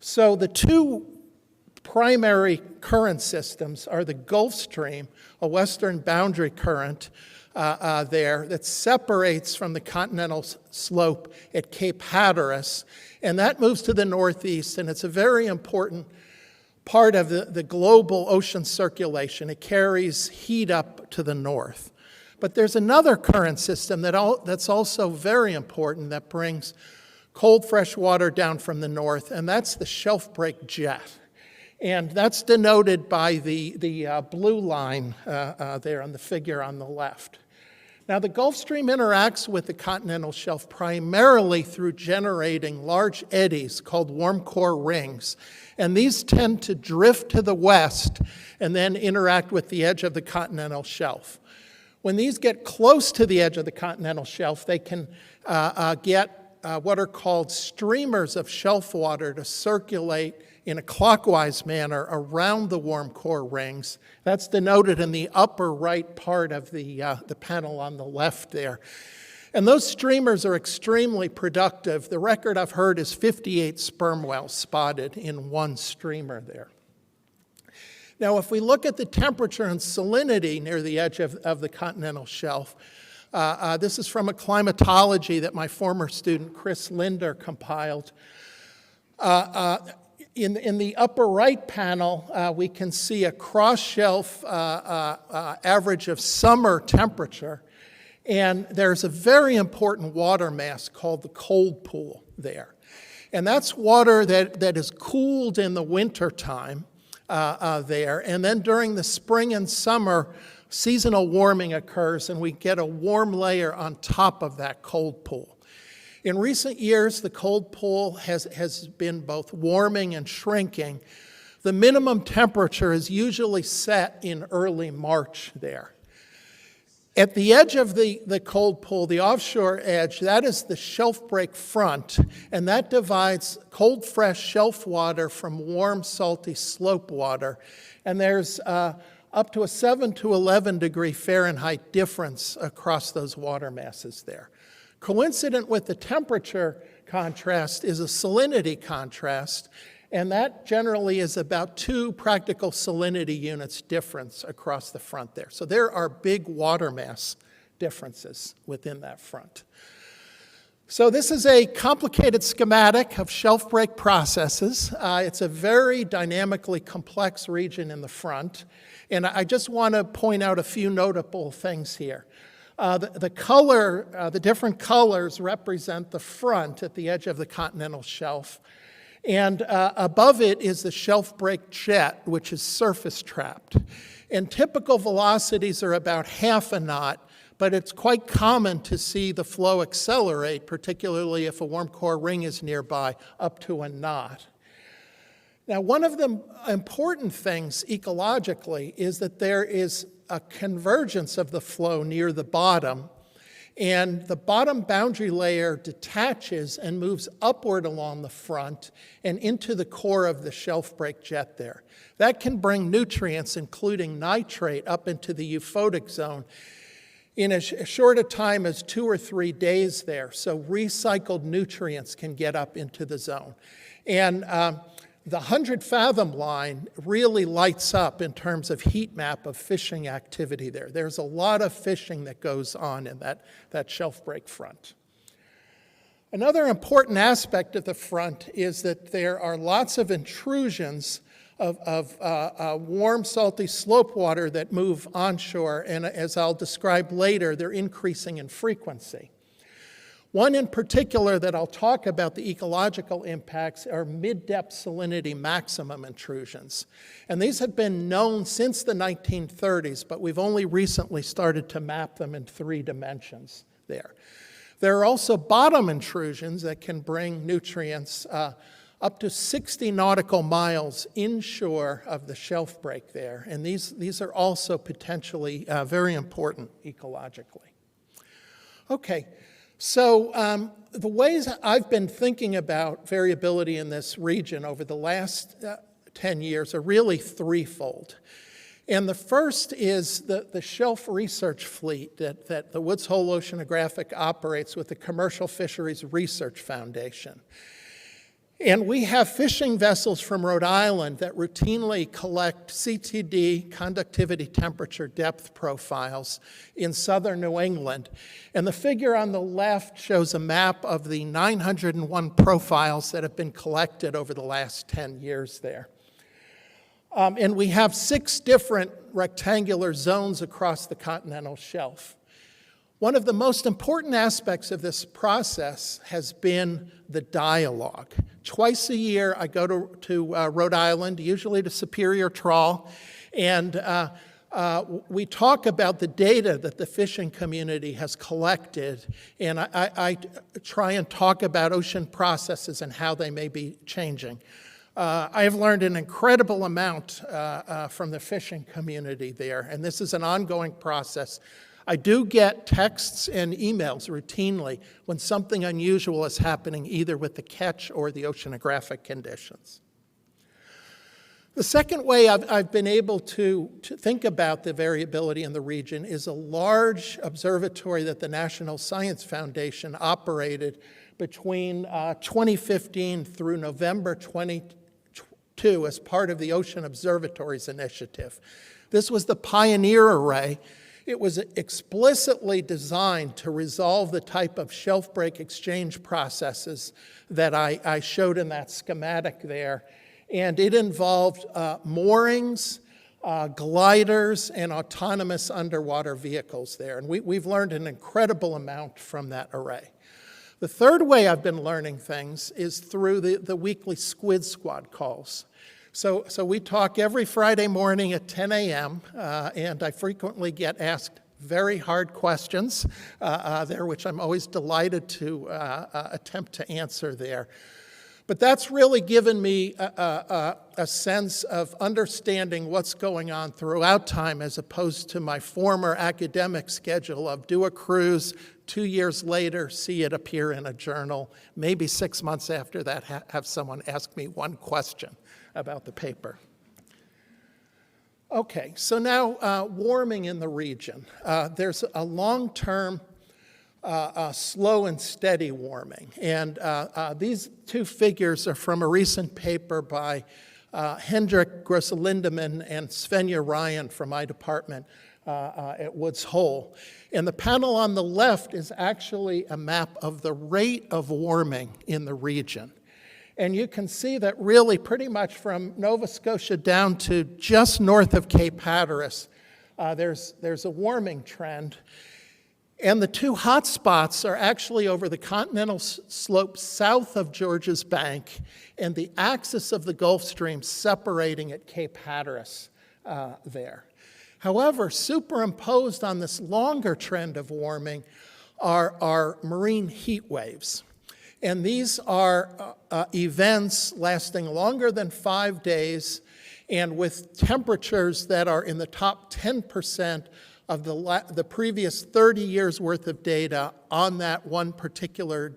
So the two primary current systems are the Gulf Stream, a western boundary current there that separates from the continental slope at Cape Hatteras, and that moves to the northeast, and it's a very important part of the global ocean circulation. It carries heat up to the north. But there's another current system that's also very important that brings cold fresh water down from the north, and that's the shelf break jet. And that's denoted by the blue line there on the figure on the left. Now, the Gulf Stream interacts with the continental shelf primarily through generating large eddies called warm core rings. And these tend to drift to the west and then interact with the edge of the continental shelf. When these get close to the edge of the continental shelf, they can get what are called streamers of shelf water to circulate in a clockwise manner around the warm core rings. That's denoted in the upper right part of the panel on the left there. And those streamers are extremely productive. The record I've heard is 58 sperm whales spotted in one streamer there. Now, if we look at the temperature and salinity near the edge of the continental shelf, this is from a climatology that my former student Chris Linder compiled. In the upper right panel, we can see a cross-shelf average of summer temperature. And there's a very important water mass called the cold pool there. And that's water that is cooled in the winter time there. And then during the spring and summer, seasonal warming occurs, and we get a warm layer on top of that cold pool. In recent years, the cold pool has been both warming and shrinking. The minimum temperature is usually set in early March there. At the edge of the cold pool, the offshore edge, that is the shelf break front, and that divides cold, fresh shelf water from warm, salty slope water. And there's up to a 7 to 11 degree Fahrenheit difference across those water masses there. Coincident with the temperature contrast is a salinity contrast, and that generally is about 2 practical salinity units difference across the front there. So there are big water mass differences within that front. So this is a complicated schematic of shelf break processes. It's a very dynamically complex region in the front, and I just want to point out a few notable things here. The different colors represent the front at the edge of the continental shelf. And above it is the shelf break jet, which is surface trapped. And typical velocities are about half a knot, but it's quite common to see the flow accelerate, particularly if a warm core ring is nearby, up to a knot. Now, one of the important things ecologically is that there is a convergence of the flow near the bottom, and the bottom boundary layer detaches and moves upward along the front and into the core of the shelf break jet there. That can bring nutrients, including nitrate, up into the euphotic zone in as short a time as 2 or 3 days there. So recycled nutrients can get up into the zone. And the 100-fathom line really lights up in terms of heat map of fishing activity there. There's a lot of fishing that goes on in that shelf break front. Another important aspect of the front is that there are lots of intrusions of warm, salty slope water that move onshore, and as I'll describe later, they're increasing in frequency. One in particular that I'll talk about the ecological impacts are mid-depth salinity maximum intrusions. And these have been known since the 1930s, but we've only recently started to map them in 3 dimensions there. There are also bottom intrusions that can bring nutrients up to 60 nautical miles inshore of the shelf break there. And these are also potentially very important ecologically. Okay. So the ways I've been thinking about variability in this region over the last 10 years are really threefold. And the first is the shelf research fleet that the Woods Hole Oceanographic operates with the Commercial Fisheries Research Foundation. And we have fishing vessels from Rhode Island that routinely collect CTD, conductivity temperature depth profiles in southern New England. And the figure on the left shows a map of the 901 profiles that have been collected over the last 10 years there. And we have 6 different rectangular zones across the continental shelf. One of the most important aspects of this process has been the dialogue. Twice a year, I go to Rhode Island, usually to Superior Trawl, and we talk about the data that the fishing community has collected, and I try and talk about ocean processes and how they may be changing. I have learned an incredible amount from the fishing community there, and this is an ongoing process. I do get texts and emails routinely when something unusual is happening either with the catch or the oceanographic conditions. The second way I've been able to think about the variability in the region is a large observatory that the National Science Foundation operated between 2015 through November 2022 as part of the Ocean Observatories Initiative. This was the Pioneer Array. It was explicitly designed to resolve the type of shelf break exchange processes that I showed in that schematic there. And it involved moorings, gliders, and autonomous underwater vehicles there. And we've learned an incredible amount from that array. The third way I've been learning things is through the weekly Squid Squad calls. So we talk every Friday morning at 10 a.m., and I frequently get asked very hard questions there, which I'm always delighted to attempt to answer there. But that's really given me a sense of understanding what's going on throughout time as opposed to my former academic schedule of do a cruise, 2 years later, see it appear in a journal, maybe 6 months after that have someone ask me one question about the paper. Okay, so now warming in the region. There's a long-term slow and steady warming. And these two figures are from a recent paper by Hendrik Grosselindemann and Svenja Ryan from my department at Woods Hole. And the panel on the left is actually a map of the rate of warming in the region. And you can see that really pretty much from Nova Scotia down to just north of Cape Hatteras, there's a warming trend. And the two hot spots are actually over the continental slope south of Georges Bank and the axis of the Gulf Stream separating at Cape Hatteras there. However, superimposed on this longer trend of warming are marine heat waves. And these are events lasting longer than 5 days and with temperatures that are in the top 10% of the previous 30 years worth of data on that one particular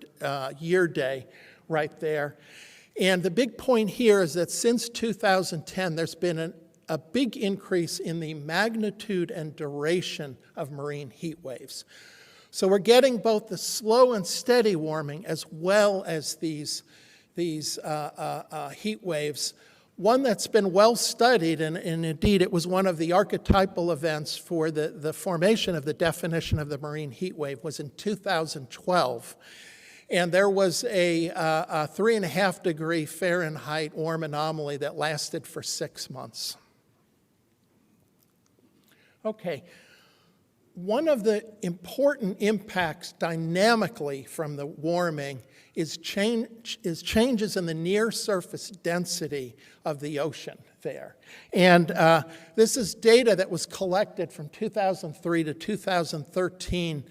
year day right there. And the big point here is that since 2010, there's been a big increase in the magnitude and duration of marine heat waves. So we're getting both the slow and steady warming as well as these heat waves. One that's been well studied, and indeed it was one of the archetypal events for the formation of the definition of the marine heat wave, was in 2012. And there was a 3.5 degree Fahrenheit warm anomaly that lasted for 6 months. Okay. One of the important impacts dynamically from the warming is changes in the near surface density of the ocean there. And this is data that was collected from 2003 to 2013,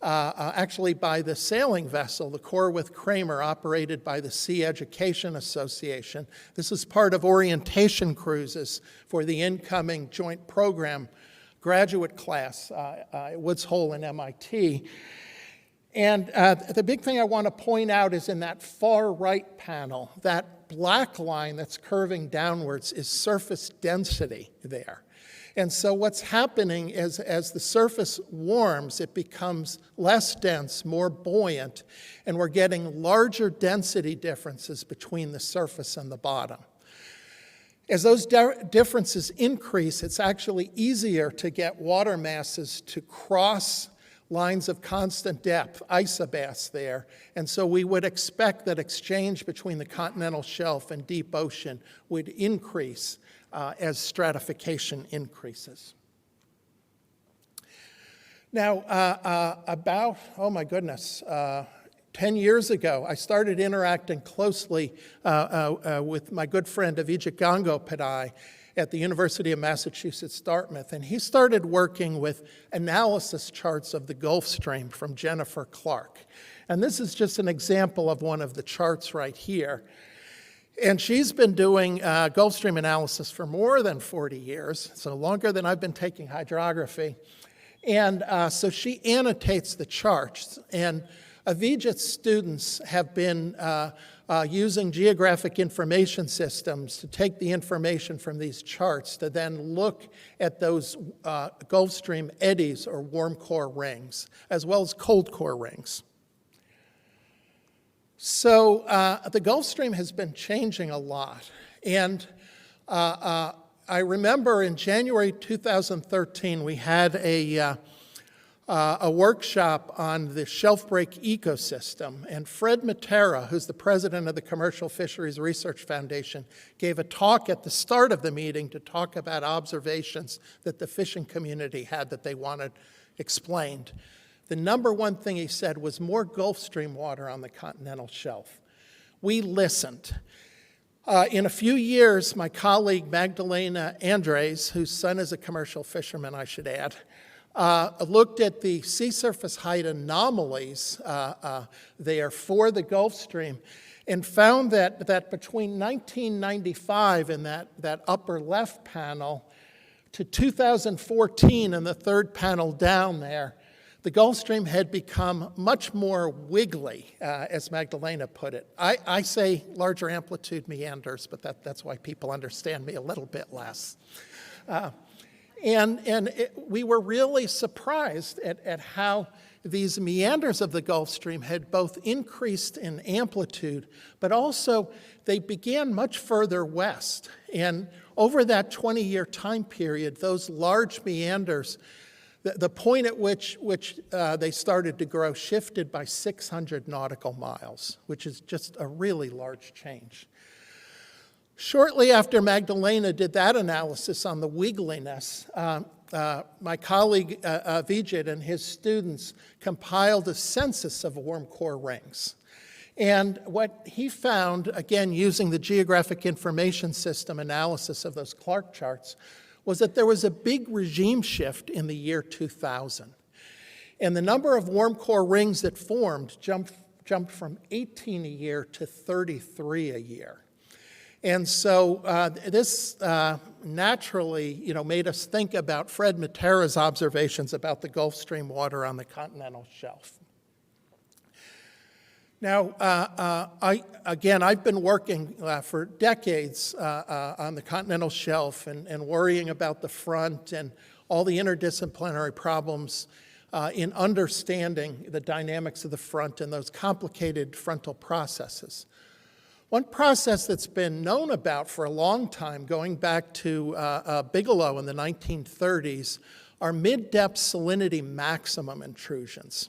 actually by the sailing vessel, the Corwith Kramer, operated by the Sea Education Association. This is part of orientation cruises for the incoming joint program graduate class at Woods Hole and MIT. And the big thing I want to point out is in that far right panel, that black line that's curving downwards is surface density there. And so what's happening is as the surface warms, it becomes less dense, more buoyant, and we're getting larger density differences between the surface and the bottom. As those differences increase, it's actually easier to get water masses to cross lines of constant depth, isobaths there. And so we would expect that exchange between the continental shelf and deep ocean would increase as stratification increases. Now, about, 10 years ago, I started interacting closely with my good friend Avijit Ganggopadhyay at the University of Massachusetts, Dartmouth, and he started working with analysis charts of the Gulf Stream from Jennifer Clark. And this is just an example of one of the charts right here. And she's been doing Gulf Stream analysis for more than 40 years, so longer than I've been taking hydrography. And so she annotates the charts. And Avijit's students have been using geographic information systems to take the information from these charts to then look at those Gulf Stream eddies or warm core rings, as well as cold core rings. So the Gulf Stream has been changing a lot. And I remember in January 2013, we had a workshop on the shelf break ecosystem, and Fred Matera, who's the president of the Commercial Fisheries Research Foundation, gave a talk at the start of the meeting to talk about observations that the fishing community had that they wanted explained. The number one thing he said was more Gulf Stream water on the continental shelf. We listened. In a few years, my colleague Magdalena Andres, whose son is a commercial fisherman, I should add, looked at the sea surface height anomalies there for the Gulf Stream and found that between 1995 and that upper left panel to 2014 and the third panel down there, the Gulf Stream had become much more wiggly, as Magdalena put it. I say larger amplitude meanders, but that's why people understand me a little bit less. We were really surprised at how these meanders of the Gulf Stream had both increased in amplitude, but also they began much further west. And over that 20-year time period, those large meanders, the point at which they started to grow shifted by 600 nautical miles, which is just a really large change. Shortly after Magdalena did that analysis on the wiggliness, my colleague Avijit and his students compiled a census of warm core rings. And what he found, again using the Geographic Information System analysis of those Clark charts, was that there was a big regime shift in the year 2000. And the number of warm core rings that formed jumped from 18 a year to 33 a year. And so this naturally, made us think about Fred Matera's observations about the Gulf Stream water on the continental shelf. Now, I've been working for decades on the continental shelf and worrying about the front and all the interdisciplinary problems in understanding the dynamics of the front and those complicated frontal processes. One process that's been known about for a long time, going back to Bigelow in the 1930s, are mid-depth salinity maximum intrusions.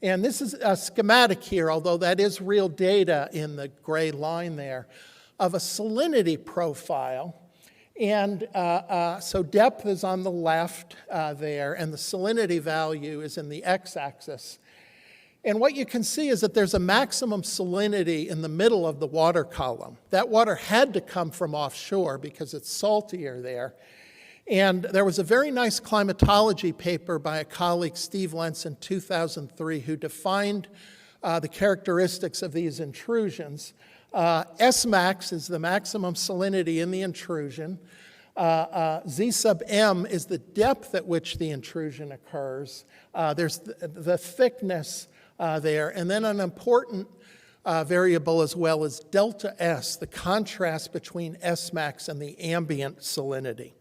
And this is a schematic here, although that is real data in the gray line there, of a salinity profile. And so depth is on the left there, and the salinity value is in the x-axis. And what you can see is that there's a maximum salinity in the middle of the water column. That water had to come from offshore because it's saltier there. And there was a very nice climatology paper by a colleague, Steve Lentz, in 2003, who defined the characteristics of these intrusions. S-max is the maximum salinity in the intrusion. Z sub m is the depth at which the intrusion occurs. There's the thickness there. And then an important variable as well is delta S, the contrast between S-max and the ambient salinity.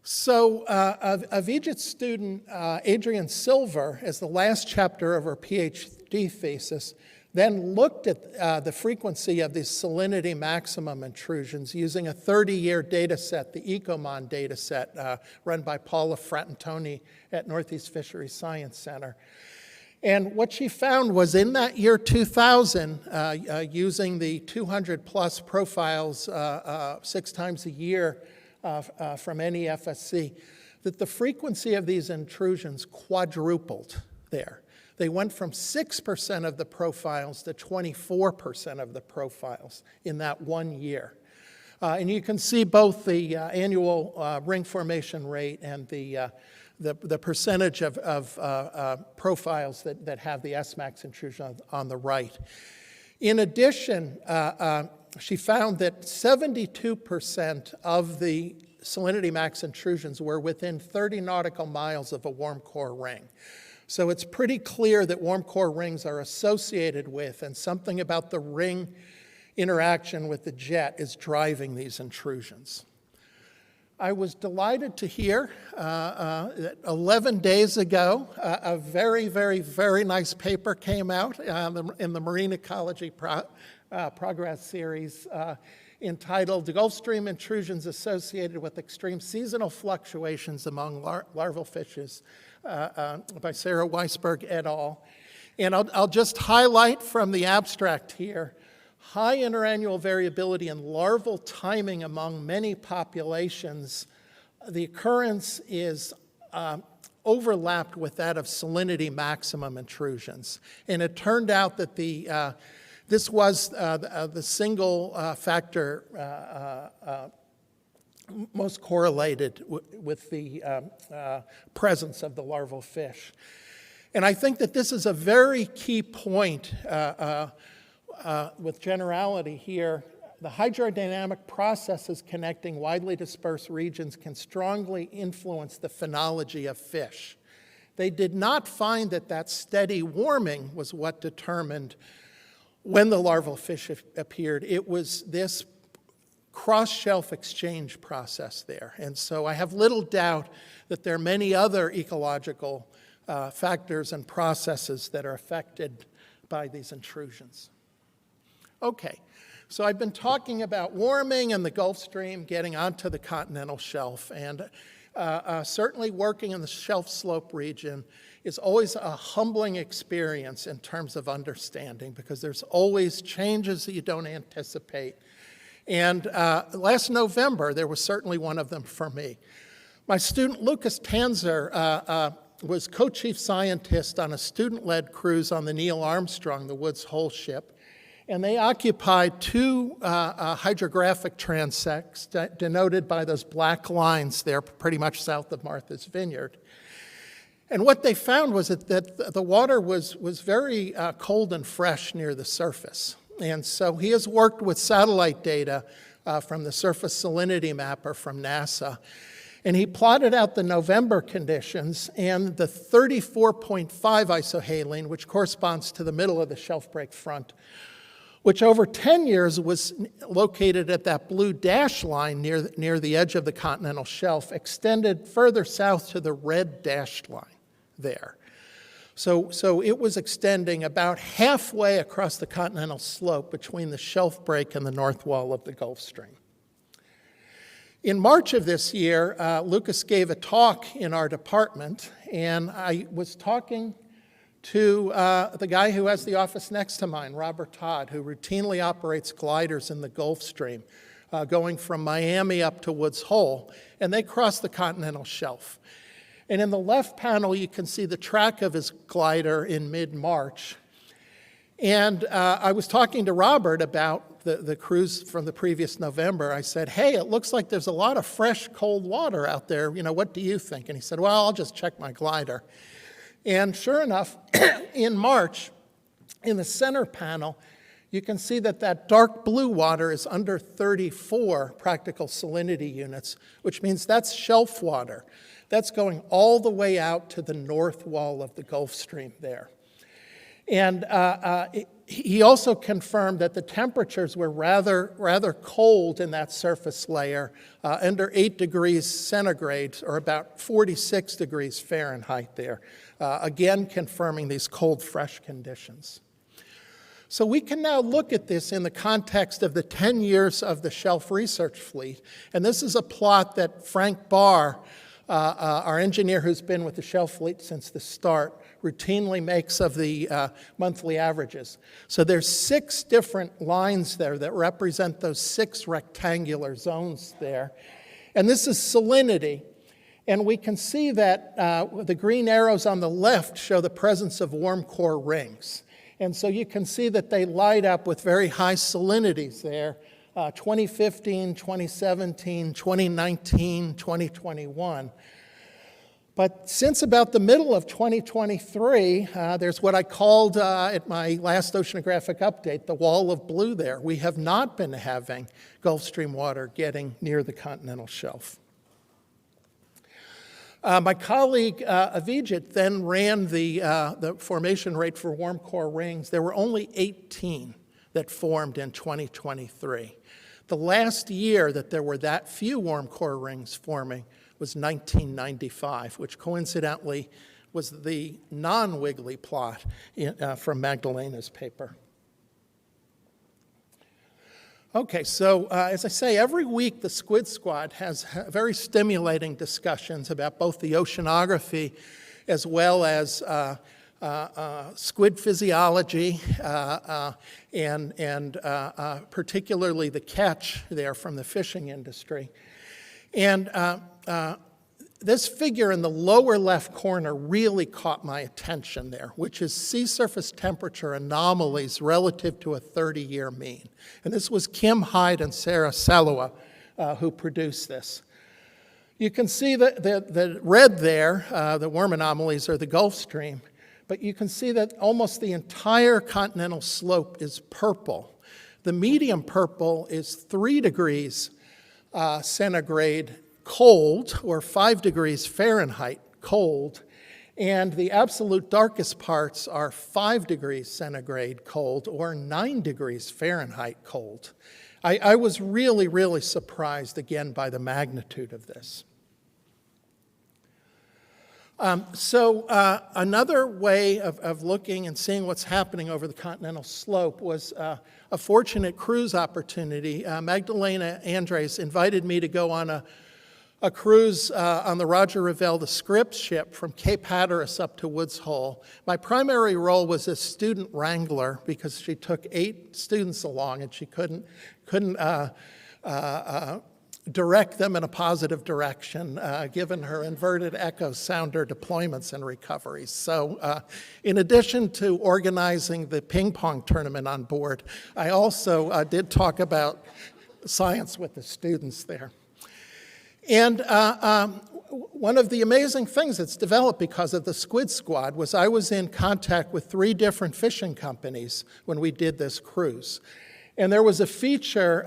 So Avijit's student, Adrienne Silver, as the last chapter of her PhD thesis, then looked at the frequency of these salinity maximum intrusions using a 30-year data set, the ECOMON data set, run by Paula Frattantoni at Northeast Fisheries Science Center. And what she found was in that year 2000, using the 200-plus profiles 6 times a year from NEFSC, that the frequency of these intrusions quadrupled there. They went from 6% of the profiles to 24% of the profiles in that 1 year. And you can see both the annual ring formation rate and the percentage of profiles that have the S-max intrusion on the right. In addition, she found that 72% of the salinity max intrusions were within 30 nautical miles of a warm core ring. So it's pretty clear that warm core rings are associated with, and something about the ring interaction with the jet is driving these intrusions. I was delighted to hear that 11 days ago, a very, very, very nice paper came out in the Marine Ecology Progress Series entitled "The Gulf Stream Intrusions Associated with Extreme Seasonal Fluctuations Among Larval Fishes" by Sarah Weisberg et al. And I'll just highlight from the abstract here, high interannual variability in larval timing among many populations. The occurrence is overlapped with that of salinity maximum intrusions. And it turned out that this was the single factor most correlated with the presence of the larval fish. And I think that this is a very key point with generality here. The hydrodynamic processes connecting widely dispersed regions can strongly influence the phenology of fish. They did not find that steady warming was what determined when the larval fish appeared. It was this cross-shelf exchange process there. And so I have little doubt that there are many other ecological factors and processes that are affected by these intrusions. Okay, so I've been talking about warming and the Gulf Stream getting onto the continental shelf, and certainly working in the shelf slope region is always a humbling experience in terms of understanding, because there's always changes that you don't anticipate. And last November, there was certainly one of them for me. My student Lucas Tanzer was co-chief scientist on a student-led cruise on the Neil Armstrong, the Woods Hole ship. And they occupied two hydrographic transects denoted by those black lines there pretty much south of Martha's Vineyard. And what they found was that the water was very cold and fresh near the surface. And so he has worked with satellite data from the Surface Salinity Mapper from NASA. And he plotted out the November conditions, and the 34.5 isohaline, which corresponds to the middle of the shelf break front, which over 10 years was located at that blue dash line near the edge of the continental shelf, extended further south to the red dashed line there. So it was extending about halfway across the continental slope between the shelf break and the north wall of the Gulf Stream. In March of this year, Lucas gave a talk in our department, and I was talking to the guy who has the office next to mine, Robert Todd, who routinely operates gliders in the Gulf Stream, going from Miami up to Woods Hole, and they cross the continental shelf. And in the left panel, you can see the track of his glider in mid-March. And I was talking to Robert about the cruise from the previous November. I said, hey, it looks like there's a lot of fresh, cold water out there. You know, what do you think? And he said, well, I'll just check my glider. And sure enough, in March, in the center panel, you can see that dark blue water is under 34 practical salinity units, which means that's shelf water. That's going all the way out to the north wall of the Gulf Stream there. And he also confirmed that the temperatures were rather cold in that surface layer, under 8 degrees centigrade, or about 46 degrees Fahrenheit there, again confirming these cold, fresh conditions. So we can now look at this in the context of the 10 years of the Shelf Research Fleet. And this is a plot that Frank Barr, our engineer who's been with the Shelf Fleet since the start, routinely makes of the monthly averages. So there's 6 different lines there that represent those 6 rectangular zones there. And this is salinity. And we can see that the green arrows on the left show the presence of warm core rings. And so you can see that they light up with very high salinities there, 2015, 2017, 2019, 2021. But since about the middle of 2023, there's what I called at my last oceanographic update, the wall of blue there. We have not been having Gulf Stream water getting near the continental shelf. My colleague Avijit then ran the formation rate for warm core rings. There were only 18 that formed in 2023. The last year that there were that few warm core rings forming was 1995, which coincidentally was the non-wiggly plot from Magdalena's paper. Okay, so as I say, every week the Squid Squad has very stimulating discussions about both the oceanography as well as squid physiology and particularly the catch there from the fishing industry. And this figure in the lower left corner really caught my attention there, which is sea surface temperature anomalies relative to a 30-year mean. And this was Kim Hyde and Sarah Salua who produced this. You can see the red there, the worm anomalies are the Gulf Stream, but you can see that almost the entire continental slope is purple. The medium purple is 3 degrees centigrade cold, or 5 degrees Fahrenheit cold, and the absolute darkest parts are 5 degrees centigrade cold, or 9 degrees Fahrenheit cold. I was really, really surprised again by the magnitude of this. Another way of looking and seeing what's happening over the continental slope was a fortunate cruise opportunity. Magdalena Andres invited me to go on a cruise on the Roger Revelle, the Scripps ship, from Cape Hatteras up to Woods Hole. My primary role was as student wrangler because she took 8 students along and she couldn't direct them in a positive direction, given her inverted echo sounder deployments and recoveries. So in addition to organizing the ping pong tournament on board, I also did talk about science with the students there. And one of the amazing things that's developed because of the Squid Squad was I was in contact with 3 different fishing companies when we did this cruise. And there was a feature,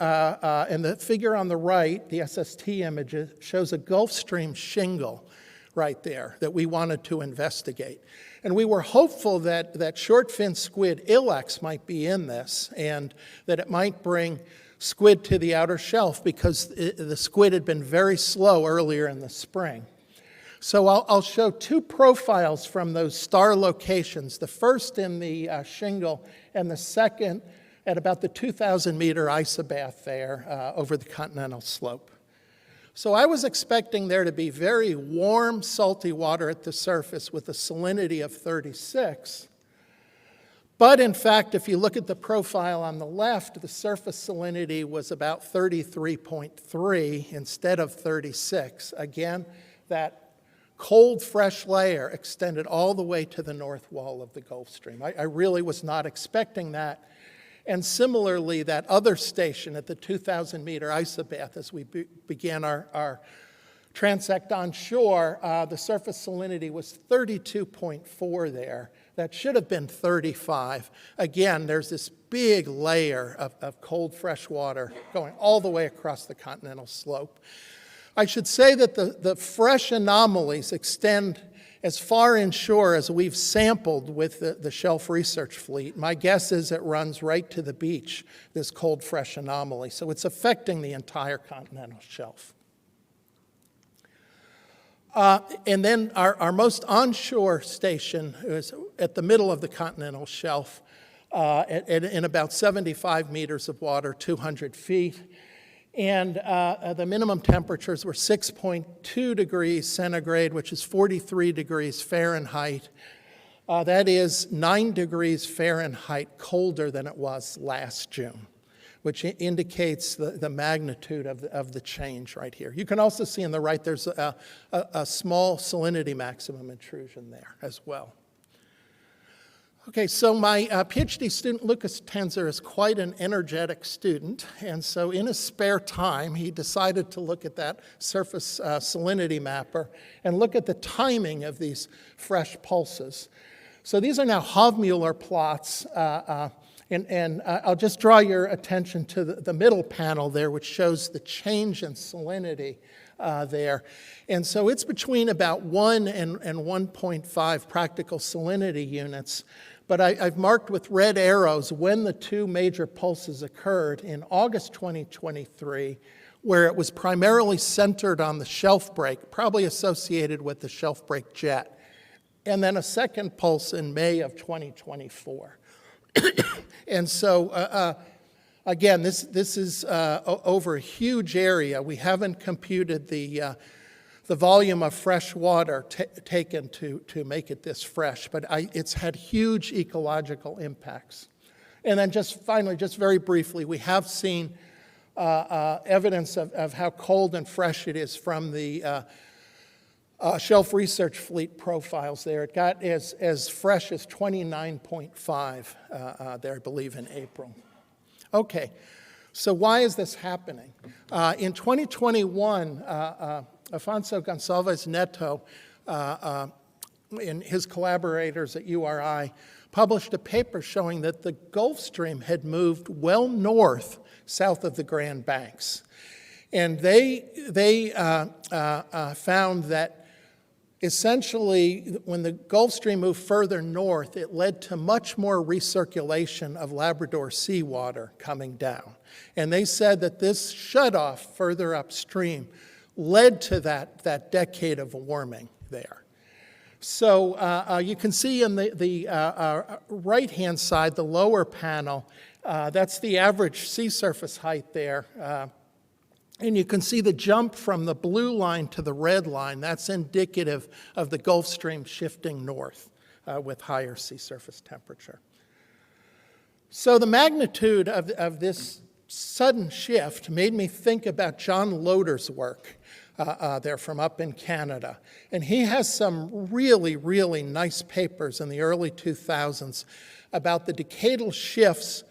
and the figure on the right, the SST image, shows a Gulf Stream shingle right there that we wanted to investigate. And we were hopeful that short-fin squid ilex might be in this and that it might bring squid to the outer shelf because the squid had been very slow earlier in the spring. So I'll show 2 profiles from those star locations, the first in the shingle and the second at about the 2,000-meter isobath there over the continental slope. So I was expecting there to be very warm, salty water at the surface with a salinity of 36. But in fact, if you look at the profile on the left, the surface salinity was about 33.3 instead of 36. Again, that cold, fresh layer extended all the way to the north wall of the Gulf Stream. I really was not expecting that. And similarly, that other station at the 2,000-meter isobath, as we began our transect on shore, the surface salinity was 32.4 there. That should have been 35. Again, there's this big layer of cold, fresh water going all the way across the continental slope. I should say that the fresh anomalies extend as far inshore as we've sampled with the shelf research fleet. My guess is it runs right to the beach, this cold, fresh anomaly. So it's affecting the entire continental shelf. And then our most onshore station is at the middle of the continental shelf in about 75 meters of water, 200 feet. And the minimum temperatures were 6.2 degrees centigrade, which is 43 degrees Fahrenheit. That is 9 degrees Fahrenheit colder than it was last June, which indicates the magnitude of the change right here. You can also see on the right there's a small salinity maximum intrusion there as well. Okay, so my PhD student, Lucas Tenzer, is quite an energetic student, and so in his spare time, he decided to look at that surface salinity mapper and look at the timing of these fresh pulses. So these are now Hofmuller plots, and I'll just draw your attention to the middle panel there, which shows the change in salinity there. And so it's between about 1 and 1.5 practical salinity units. But I've marked with red arrows when the two major pulses occurred in August 2023, where it was primarily centered on the shelf break, probably associated with the shelf break jet, and then a second pulse in May of 2024. And so, again, this is over a huge area. We haven't computed the volume of fresh water taken to make it this fresh, but it's had huge ecological impacts. And then just finally, just very briefly, we have seen evidence of how cold and fresh it is from the Shelf Research Fleet profiles there. It got as fresh as 29.5 there, I believe, in April. Okay, so why is this happening? In 2021, Afonso Gonçalves Neto and his collaborators at URI published a paper showing that the Gulf Stream had moved well north, south of the Grand Banks. And they found that essentially, when the Gulf Stream moved further north, it led to much more recirculation of Labrador seawater coming down. And they said that this shutoff further upstream led to that decade of warming there. So you can see in the right-hand side, the lower panel, that's the average sea surface height there. And you can see the jump from the blue line to the red line. That's indicative of the Gulf Stream shifting north with higher sea surface temperature. So the magnitude of this sudden shift made me think about John Loder's work there from up in Canada. And he has some really, really nice papers in the early 2000s about the decadal shifts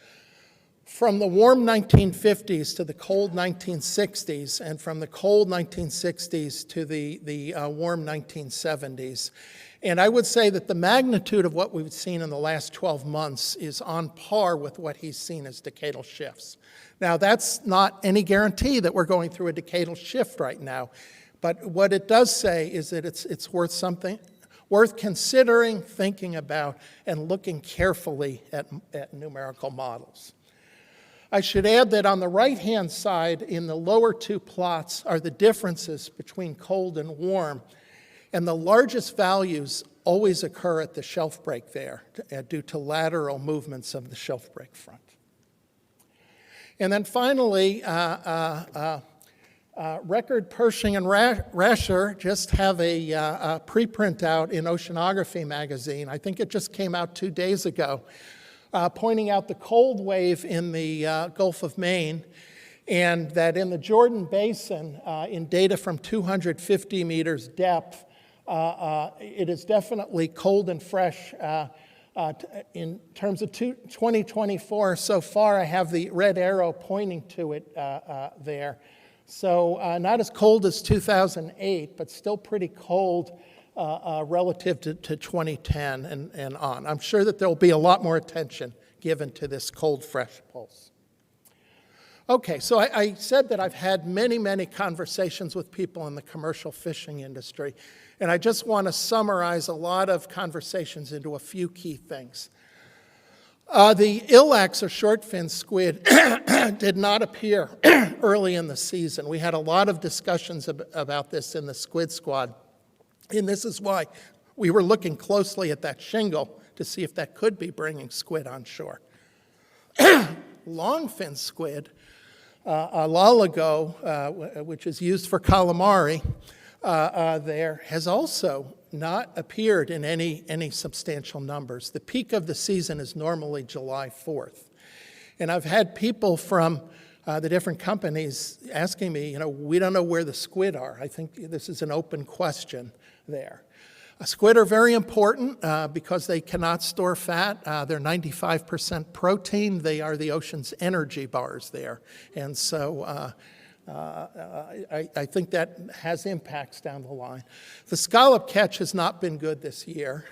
from the warm 1950s to the cold 1960s, and from the cold 1960s to the warm 1970s. And I would say that the magnitude of what we've seen in the last 12 months is on par with what he's seen as decadal shifts. Now, that's not any guarantee that we're going through a decadal shift right now, but what it does say is that it's worth considering, thinking about, and looking carefully at numerical models. I should add that on the right-hand side, in the lower two plots, are the differences between cold and warm. And the largest values always occur at the shelf break there due to lateral movements of the shelf break front. And then finally, Record, Pershing, and Rasher just have a preprint out in Oceanography magazine. I think it just came out 2 days ago. Pointing out the cold wave in the Gulf of Maine, and that in the Jordan Basin, in data from 250 meters depth, it is definitely cold and fresh. In terms of 2024, so far I have the red arrow pointing to it there. So not as cold as 2008, but still pretty cold relative to 2010 and on. I'm sure that there will be a lot more attention given to this cold, fresh pulse. Okay, so I said that I've had many, many conversations with people in the commercial fishing industry, and I just want to summarize a lot of conversations into a few key things. The illax, or short-fin squid, did not appear early in the season. We had a lot of discussions about this in the Squid Squad. And this is why we were looking closely at that shingle to see if that could be bringing squid on shore. Longfin squid, lalago, which is used for calamari, there has also not appeared in any substantial numbers. The peak of the season is normally July 4th. And I've had people from the different companies asking me, we don't know where the squid are. I think this is an open question there. Squid are very important because they cannot store fat. They're 95% protein. They are the ocean's energy bars there. And so I think that has impacts down the line. The scallop catch has not been good this year.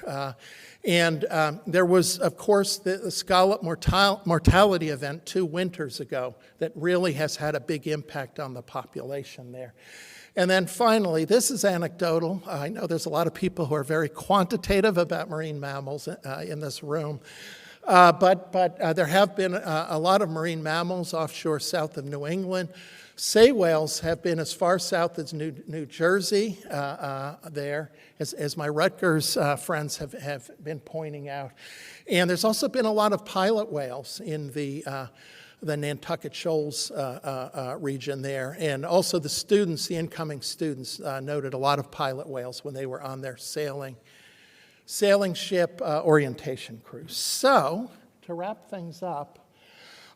And there was, of course, the scallop mortality event 2 winters ago that really has had a big impact on the population there. And then finally, this is anecdotal. I know there's a lot of people who are very quantitative about marine mammals in this room. But there have been a lot of marine mammals offshore south of New England. Sei whales have been as far south as New Jersey there, as my Rutgers friends have been pointing out. And there's also been a lot of pilot whales in the Nantucket Shoals region there. And also the incoming students noted a lot of pilot whales when they were on their sailing ship orientation cruise. So, to wrap things up,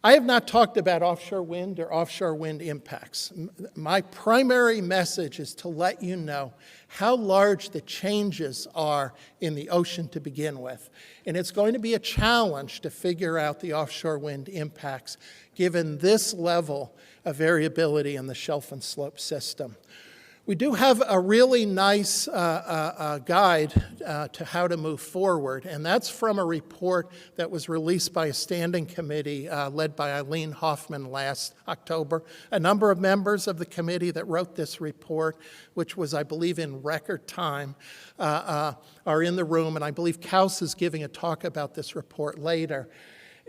I have not talked about offshore wind or offshore wind impacts. My primary message is to let you know how large the changes are in the ocean to begin with. And it's going to be a challenge to figure out the offshore wind impacts given this level of variability in the shelf and slope system. We do have a really nice guide to how to move forward, and that's from a report that was released by a standing committee led by Eileen Hoffman last October. A number of members of the committee that wrote this report, which was, I believe, in record time, are in the room, and I believe Kaus is giving a talk about this report later.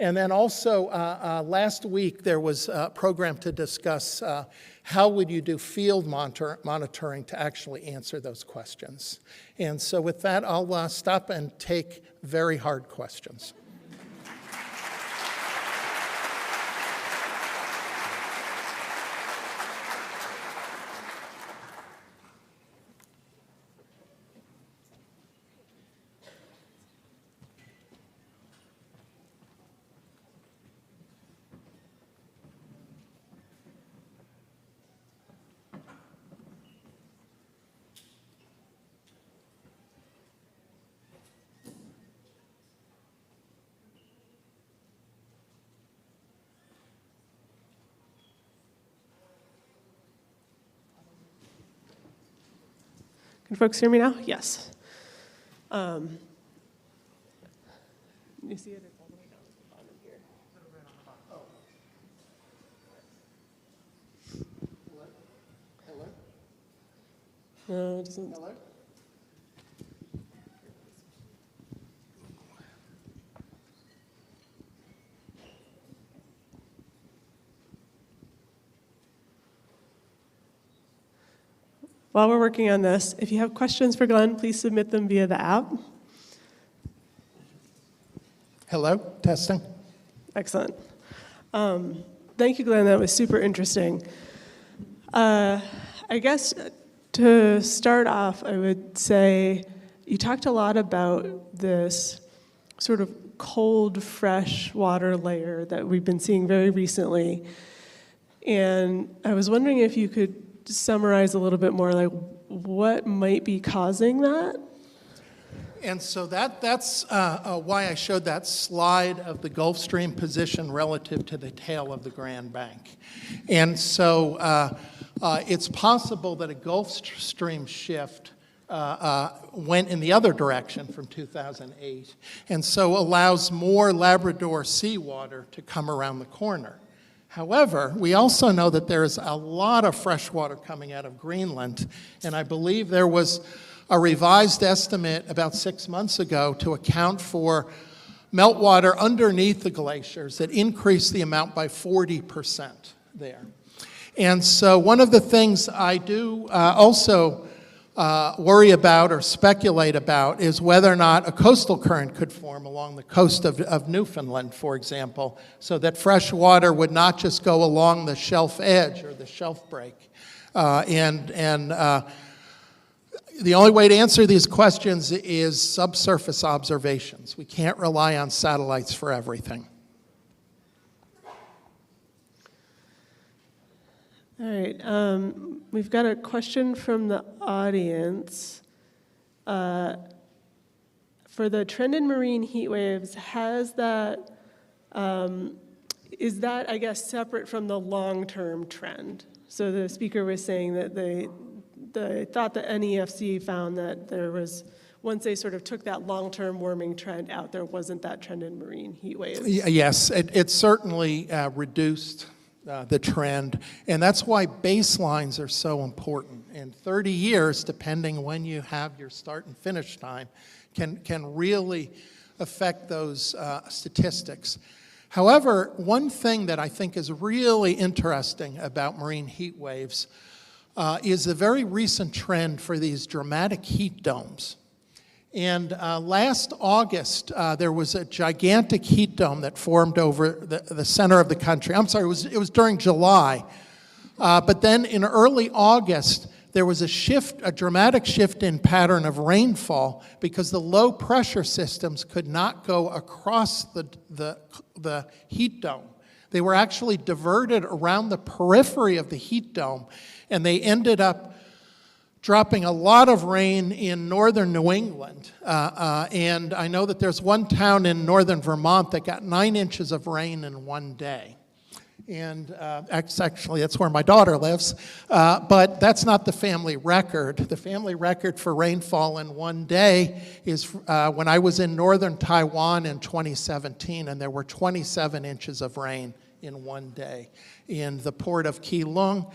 And then also, last week, there was a program to discuss how would you do field monitoring to actually answer those questions. And so with that, I'll stop and take very hard questions. Can folks hear me now? Yes. You see it? It's all the way down to the bottom here. No, it doesn't. Hello? While we're working on this, if you have questions for Glen, please submit them via the app. Hello, testing. Excellent. Thank you, Glen. That was super interesting. I guess to start off, I would say you talked a lot about this sort of cold, fresh water layer that we've been seeing very recently. And I was wondering if you could summarize a little bit more, like what might be causing that? And so that's why I showed that slide of the Gulf Stream position relative to the tail of the Grand Bank. And so it's possible that a Gulf Stream shift went in the other direction from 2008, and so allows more Labrador seawater to come around the corner. However, we also know that there is a lot of fresh water coming out of Greenland, and I believe there was a revised estimate about 6 months ago to account for meltwater underneath the glaciers that increased the amount by 40% there. And so one of the things I do also worry about or speculate about is whether or not a coastal current could form along the coast of Newfoundland, for example, so that fresh water would not just go along the shelf edge or the shelf break. The only way to answer these questions is subsurface observations. We can't rely on satellites for everything. All right, we've got a question from the audience. For the trend in marine heat waves, is that, I guess, separate from the long-term trend? So the speaker was saying that they thought the NEFC found that there was, once they sort of took that long-term warming trend out, there wasn't that trend in marine heat waves. Yes, it certainly reduced the trend, and that's why baselines are so important. And 30 years, depending when you have your start and finish time, can really affect those statistics. However, one thing that I think is really interesting about marine heat waves is a very recent trend for these dramatic heat domes. And last August, there was a gigantic heat dome that formed over the center of the country. I'm sorry, it was during July. But then in early August, there was a dramatic shift in pattern of rainfall because the low pressure systems could not go across the heat dome. They were actually diverted around the periphery of the heat dome, and they ended up dropping a lot of rain in northern New England. And I know that there's one town in northern Vermont that got 9 inches of rain in one day. And actually, that's where my daughter lives. But that's not the family record. The family record for rainfall in one day is when I was in northern Taiwan in 2017, and there were 27 inches of rain in one day in the port of Keelung.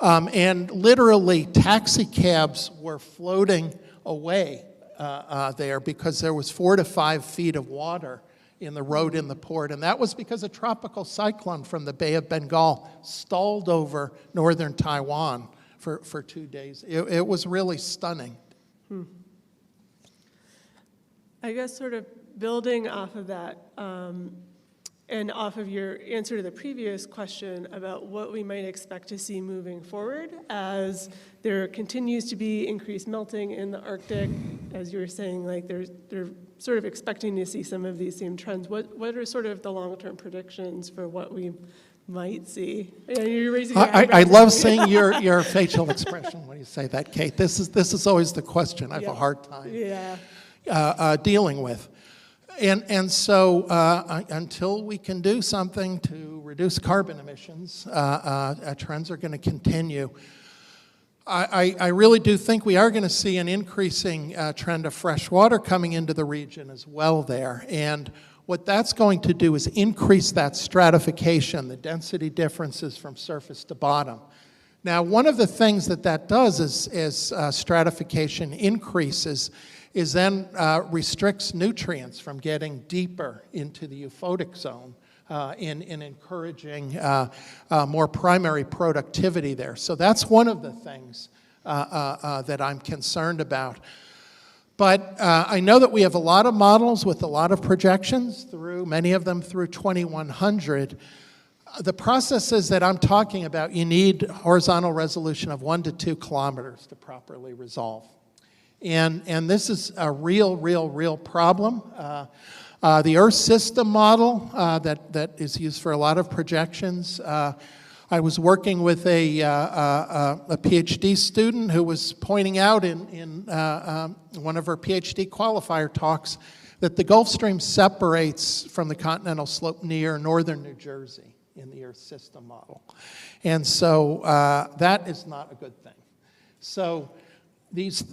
And literally, taxi cabs were floating away there because there was 4 to 5 feet of water in the road in the port. And that was because a tropical cyclone from the Bay of Bengal stalled over northern Taiwan for 2 days. It was really stunning. I guess sort of building off of that, and off of your answer to the previous question about what we might expect to see moving forward as there continues to be increased melting in the Arctic, as you were saying, like they're sort of expecting to see some of these same trends. What are sort of the long-term predictions for what we might see? You're raising your I love seeing your facial expression when you say that, Kate. This is always the question I have a hard time dealing with. And so until we can do something to reduce carbon emissions, trends are going to continue. I really do think we are going to see an increasing trend of fresh water coming into the region as well there. And what that's going to do is increase that stratification, the density differences from surface to bottom. Now, one of the things that does is stratification increases is then restricts nutrients from getting deeper into the euphotic zone in encouraging more primary productivity there. So that's one of the things that I'm concerned about. But I know that we have a lot of models with a lot of projections, many of them through 2100. The processes that I'm talking about, you need horizontal resolution of 1 to 2 kilometers to properly resolve. And this is a real problem. The Earth system model that is used for a lot of projections. I was working with a PhD student who was pointing out in one of her PhD qualifier talks that the Gulf Stream separates from the continental slope near northern New Jersey in the Earth system model. And so that is not a good thing. So these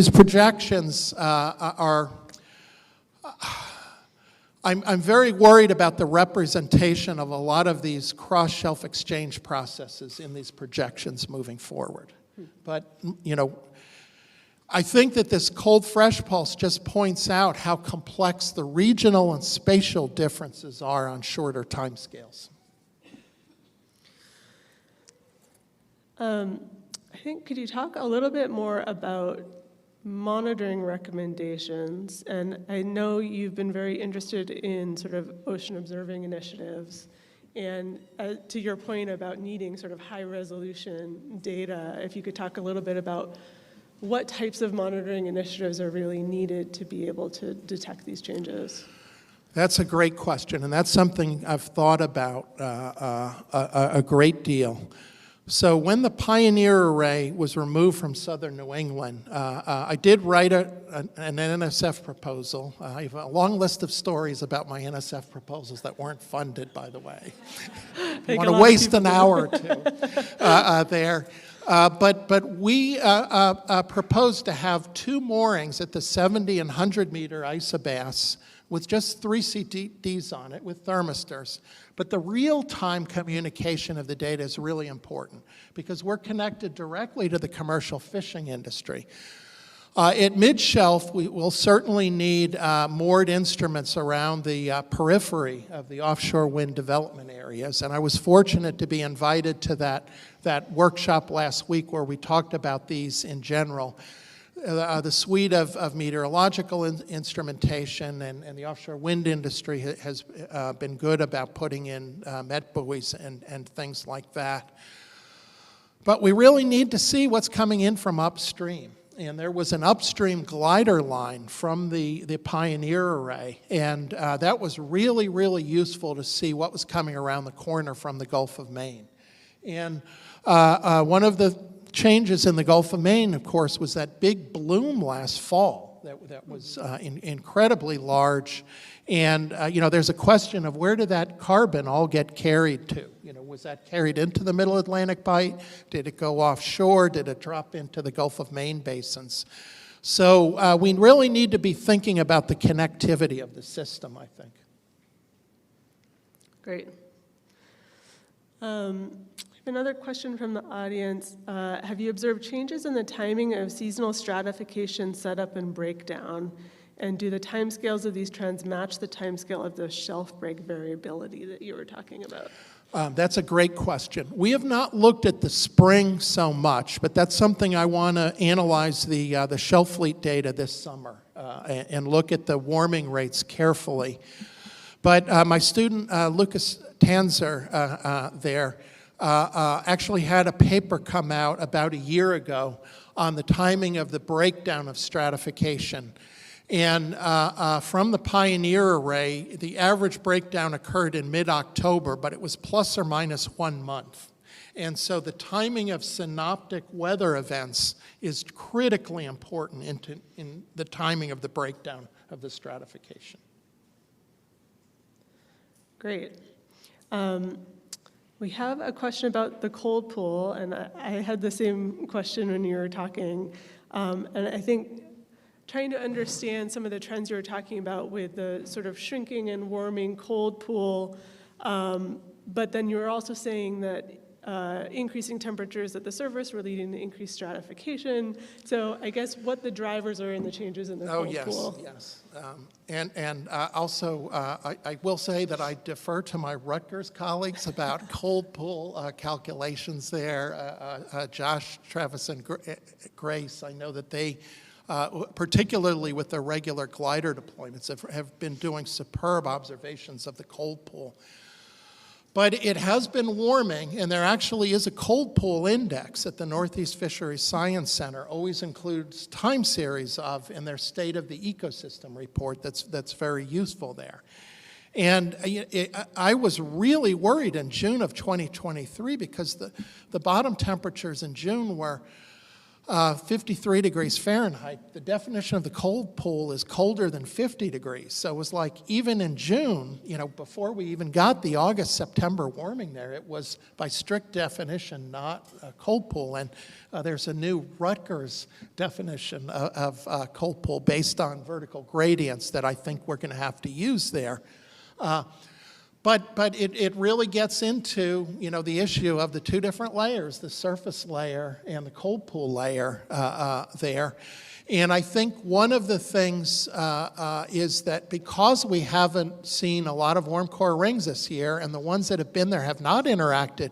projections are, I'm very worried about the representation of a lot of these cross-shelf exchange processes in these projections moving forward. But, I think that this cold fresh pulse just points out how complex the regional and spatial differences are on shorter timescales. I think, could you talk a little bit more about monitoring recommendations? And I know you've been very interested in sort of ocean observing initiatives. And to your point about needing sort of high resolution data, if you could talk a little bit about what types of monitoring initiatives are really needed to be able to detect these changes? That's a great question, and that's something I've thought about a great deal. So when the Pioneer Array was removed from southern New England, I did write an NSF proposal. I have a long list of stories about my NSF proposals that weren't funded, by the way. I want to waste an hour or two there. But we proposed to have 2 moorings at the 70 and 100 meter isobass with just 3 CTDs on it with thermistors. But the real-time communication of the data is really important because we're connected directly to the commercial fishing industry. At mid-shelf, we will certainly need moored instruments around the periphery of the offshore wind development areas. And I was fortunate to be invited to that workshop last week where we talked about these in general. The suite of meteorological instrumentation and the offshore wind industry has been good about putting in met buoys and things like that. But we really need to see what's coming in from upstream. And there was an upstream glider line from the Pioneer Array, and that was really, really useful to see what was coming around the corner from the Gulf of Maine. And one of the changes in the Gulf of Maine, of course, was that big bloom last fall that was incredibly large. And, there's a question of where did that carbon all get carried to? Was that carried into the Middle Atlantic Bight? Did it go offshore? Did it drop into the Gulf of Maine basins? So we really need to be thinking about the connectivity of the system, I think. Great. Another question from the audience. Have you observed changes in the timing of seasonal stratification setup and breakdown? And do the timescales of these trends match the timescale of the shelf break variability that you were talking about? That's a great question. We have not looked at the spring so much, but that's something I want to analyze the shelf fleet data this summer and look at the warming rates carefully. But my student, Lucas Tanzer, there, actually had a paper come out about a year ago on the timing of the breakdown of stratification. And from the Pioneer Array, the average breakdown occurred in mid-October, but it was plus or minus 1 month. And so the timing of synoptic weather events is critically important in the timing of the breakdown of the stratification. Great. We have a question about the cold pool, and I had the same question when you were talking. And I think trying to understand some of the trends you were talking about with the sort of shrinking and warming cold pool, but then you were also saying that increasing temperatures at the surface were leading to increased stratification. So I guess what the drivers are in the changes in the cold pool. Yes. And also, I will say that I defer to my Rutgers colleagues about cold pool calculations there. Josh, Travis, and Grace, I know that they, particularly with their regular glider deployments, have been doing superb observations of the cold pool. But it has been warming, and there actually is a cold pool index at the Northeast Fisheries Science Center. Always includes time series of in their State of the Ecosystem report that's very useful there. And I was really worried in June of 2023 because the bottom temperatures in June were 53 degrees Fahrenheit. The definition of the cold pool is colder than 50 degrees. So it was like even in June, before we even got the August, September warming there, it was by strict definition not a cold pool. And there's a new Rutgers definition of cold pool based on vertical gradients that I think we're going to have to use there. But it really gets into, the issue of the 2 different layers, the surface layer and the cold pool layer there. And I think one of the things is that because we haven't seen a lot of warm core rings this year, and the ones that have been there have not interacted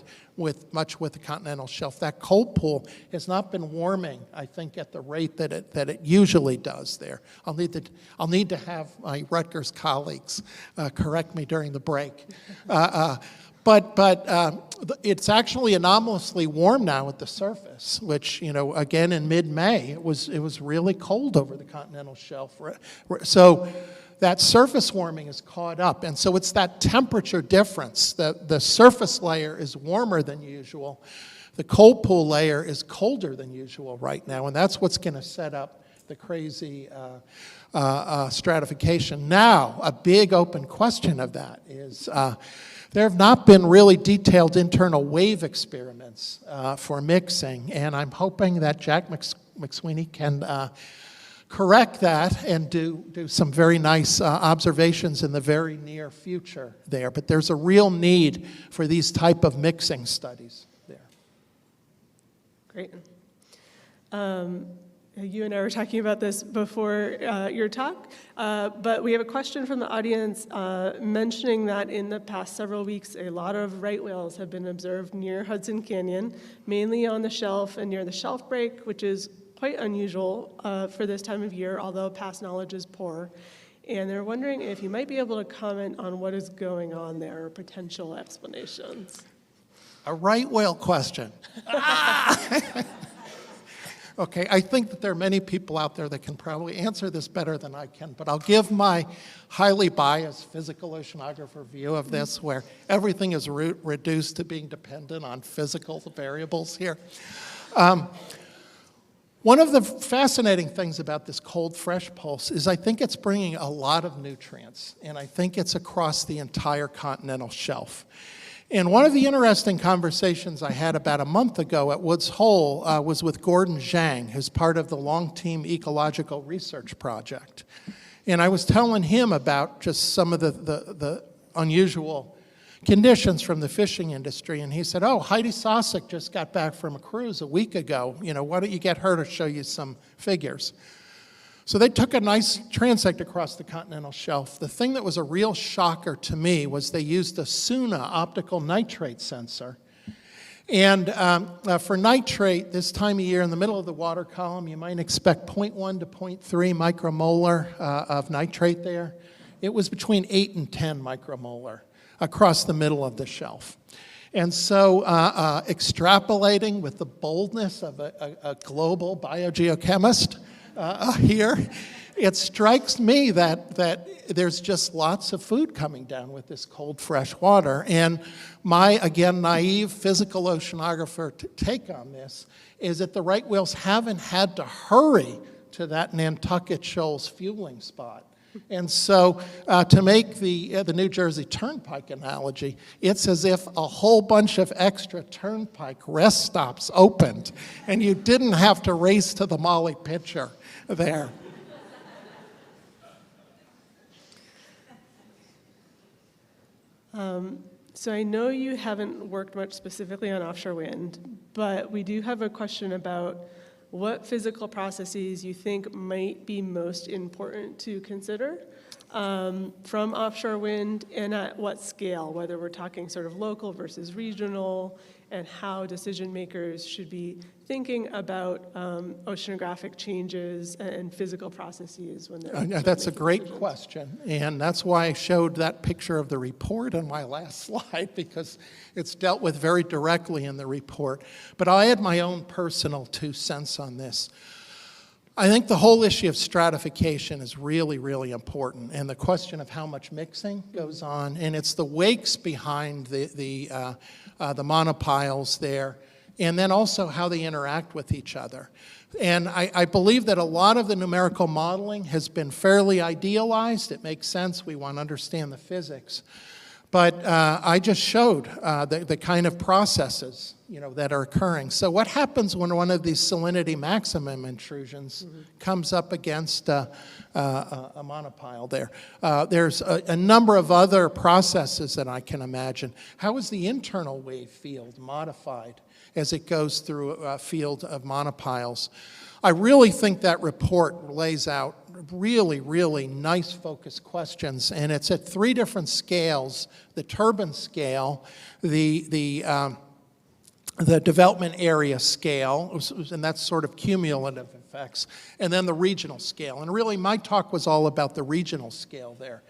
much with the continental shelf, that cold pool has not been warming, I think, at the rate that it usually does there. I'll need to have my Rutgers colleagues correct me during the break. But it's actually anomalously warm now at the surface, which, again, in mid-May, it was really cold over the continental shelf. So that surface warming is caught up. And so it's that temperature difference. The surface layer is warmer than usual. The cold pool layer is colder than usual right now, and that's what's going to set up the crazy stratification. Now, a big open question of that is there have not been really detailed internal wave experiments for mixing, and I'm hoping that Jack McSweeney can correct that and do some very nice observations in the very near future there. But there's a real need for these type of mixing studies there. Great. You and I were talking about this before your talk, but we have a question from the audience mentioning that in the past several weeks, a lot of right whales have been observed near Hudson Canyon, mainly on the shelf and near the shelf break, which is quite unusual for this time of year, although past knowledge is poor. And they're wondering if you might be able to comment on what is going on there, or potential explanations. A right whale question. Okay, I think that there are many people out there that can probably answer this better than I can, but I'll give my highly biased physical oceanographer view of this, where everything is reduced to being dependent on physical variables here. One of the fascinating things about this cold fresh pulse is I think it's bringing a lot of nutrients, and I think it's across the entire continental shelf. And one of the interesting conversations I had about a month ago at Woods Hole was with Gordon Zhang, who's part of the Long Team Ecological Research Project. And I was telling him about just some of the unusual conditions from the fishing industry. And he said, oh, Heidi Sosik just got back from a cruise a week ago. You know, why don't you get her to show you some figures? So they took a nice transect across the continental shelf. The thing that was a real shocker to me was they used a Suna optical nitrate sensor. And for nitrate, this time of year, in the middle of the water column, you might expect 0.1 to 0.3 micromolar of nitrate there. It was between 8 and 10 micromolar across the middle of the shelf. And so extrapolating with the boldness of a global biogeochemist, here, it strikes me that there's just lots of food coming down with this cold, fresh water. And my, again, naive physical oceanographer take on this is that the right whales haven't had to hurry to that Nantucket Shoals fueling spot. And so to make the New Jersey Turnpike analogy, it's as if a whole bunch of extra Turnpike rest stops opened, and you didn't have to race to the Molly Pitcher there. So I know you haven't worked much specifically on offshore wind, but we do have a question about what physical processes you think might be most important to consider from offshore wind, and at what scale, whether we're talking sort of local versus regional, and how decision makers should be thinking about oceanographic changes and physical processes when they're That's a great question, and that's why I showed that picture of the report on my last slide, because it's dealt with very directly in the report. But I'll add my own personal 2 cents on this. I think the whole issue of stratification is really, really important, and the question of how much mixing goes on, and it's the wakes behind the monopiles there, and then also how they interact with each other. And I believe that a lot of the numerical modeling has been fairly idealized. It makes sense. We want to understand the physics. But I just showed the kind of processes, you know, that are occurring. So what happens when one of these salinity maximum intrusions comes up against a monopile there? There's a number of other processes that I can imagine. How is the internal wave field modified as it goes through a field of monopiles? I really think that report lays out really, really nice focused questions, and it's at 3 different scales: the turbine scale, the development area scale, and that's sort of cumulative effects, and then the regional scale. And really, my talk was all about the regional scale there.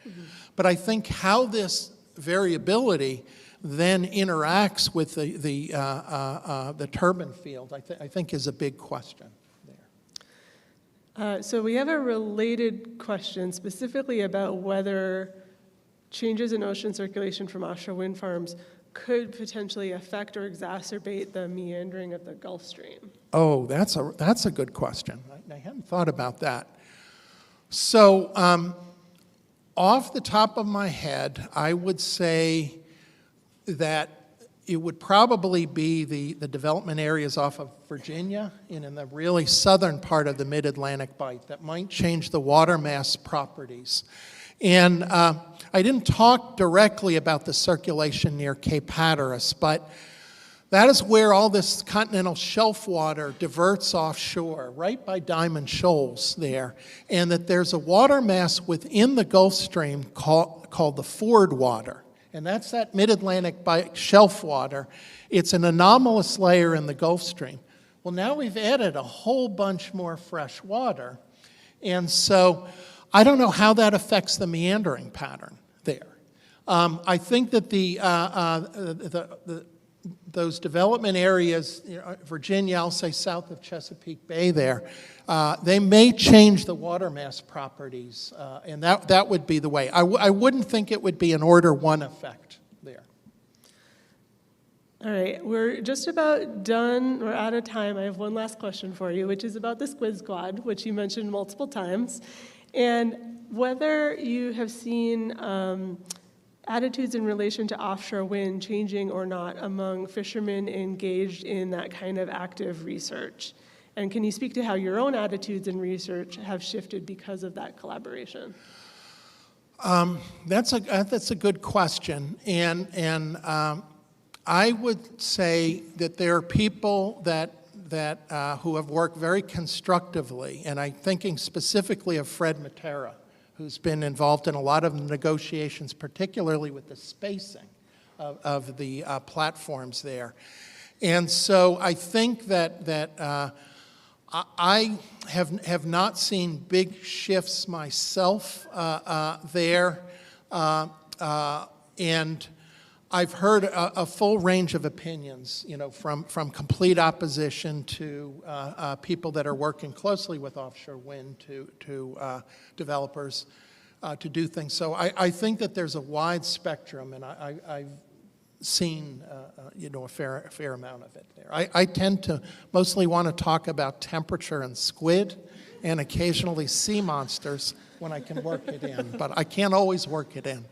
But I think how this variability then interacts with the turbine field, I think is a big question. So we have a related question specifically about whether changes in ocean circulation from offshore wind farms could potentially affect or exacerbate the meandering of the Gulf Stream? Oh, that's a good question. I hadn't thought about that. So, off the top of my head, I would say that it would probably be the development areas off of Virginia and in the really southern part of the Mid-Atlantic Bight that might change the water mass properties. And I didn't talk directly about the circulation near Cape Hatteras, but that is where all this continental shelf water diverts offshore, right by Diamond Shoals there, and that there's a water mass within the Gulf Stream called the Ford water, and that's that Mid-Atlantic shelf water. It's an anomalous layer in the Gulf Stream. Well, now we've added a whole bunch more fresh water, and so I don't know how that affects the meandering pattern there. I think that those development areas, Virginia, I'll say south of Chesapeake Bay there, they may change the water mass properties, and that would be the way. I wouldn't think it would be an order one effect there. All right, we're just about done. We're out of time. I have one last question for you, which is about the Squid Squad, which you mentioned multiple times, and whether you have seen attitudes in relation to offshore wind changing or not among fishermen engaged in that kind of active research. And can you speak to how your own attitudes in research have shifted because of that collaboration? That's a good question, and I would say that there are people that who have worked very constructively, and I'm thinking specifically of Fred Matera, who's been involved in a lot of negotiations, particularly with the spacing of the platforms there. And so I think that I have not seen big shifts myself there, and I've heard a full range of opinions, from complete opposition to people that are working closely with offshore wind to developers to do things. So I think that there's a wide spectrum, and I've seen a fair amount of it there. I tend to mostly want to talk about temperature and squid, and occasionally sea monsters when I can work it in, but I can't always work it in.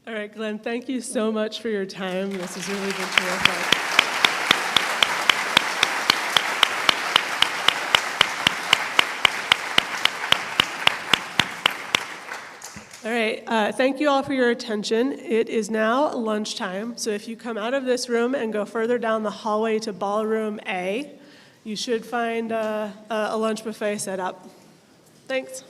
All right, Glenn, thank you so much for your time. This has really been terrific. All right, thank you all for your attention. It is now lunchtime, so if you come out of this room and go further down the hallway to Ballroom A, you should find a lunch buffet set up. Thanks.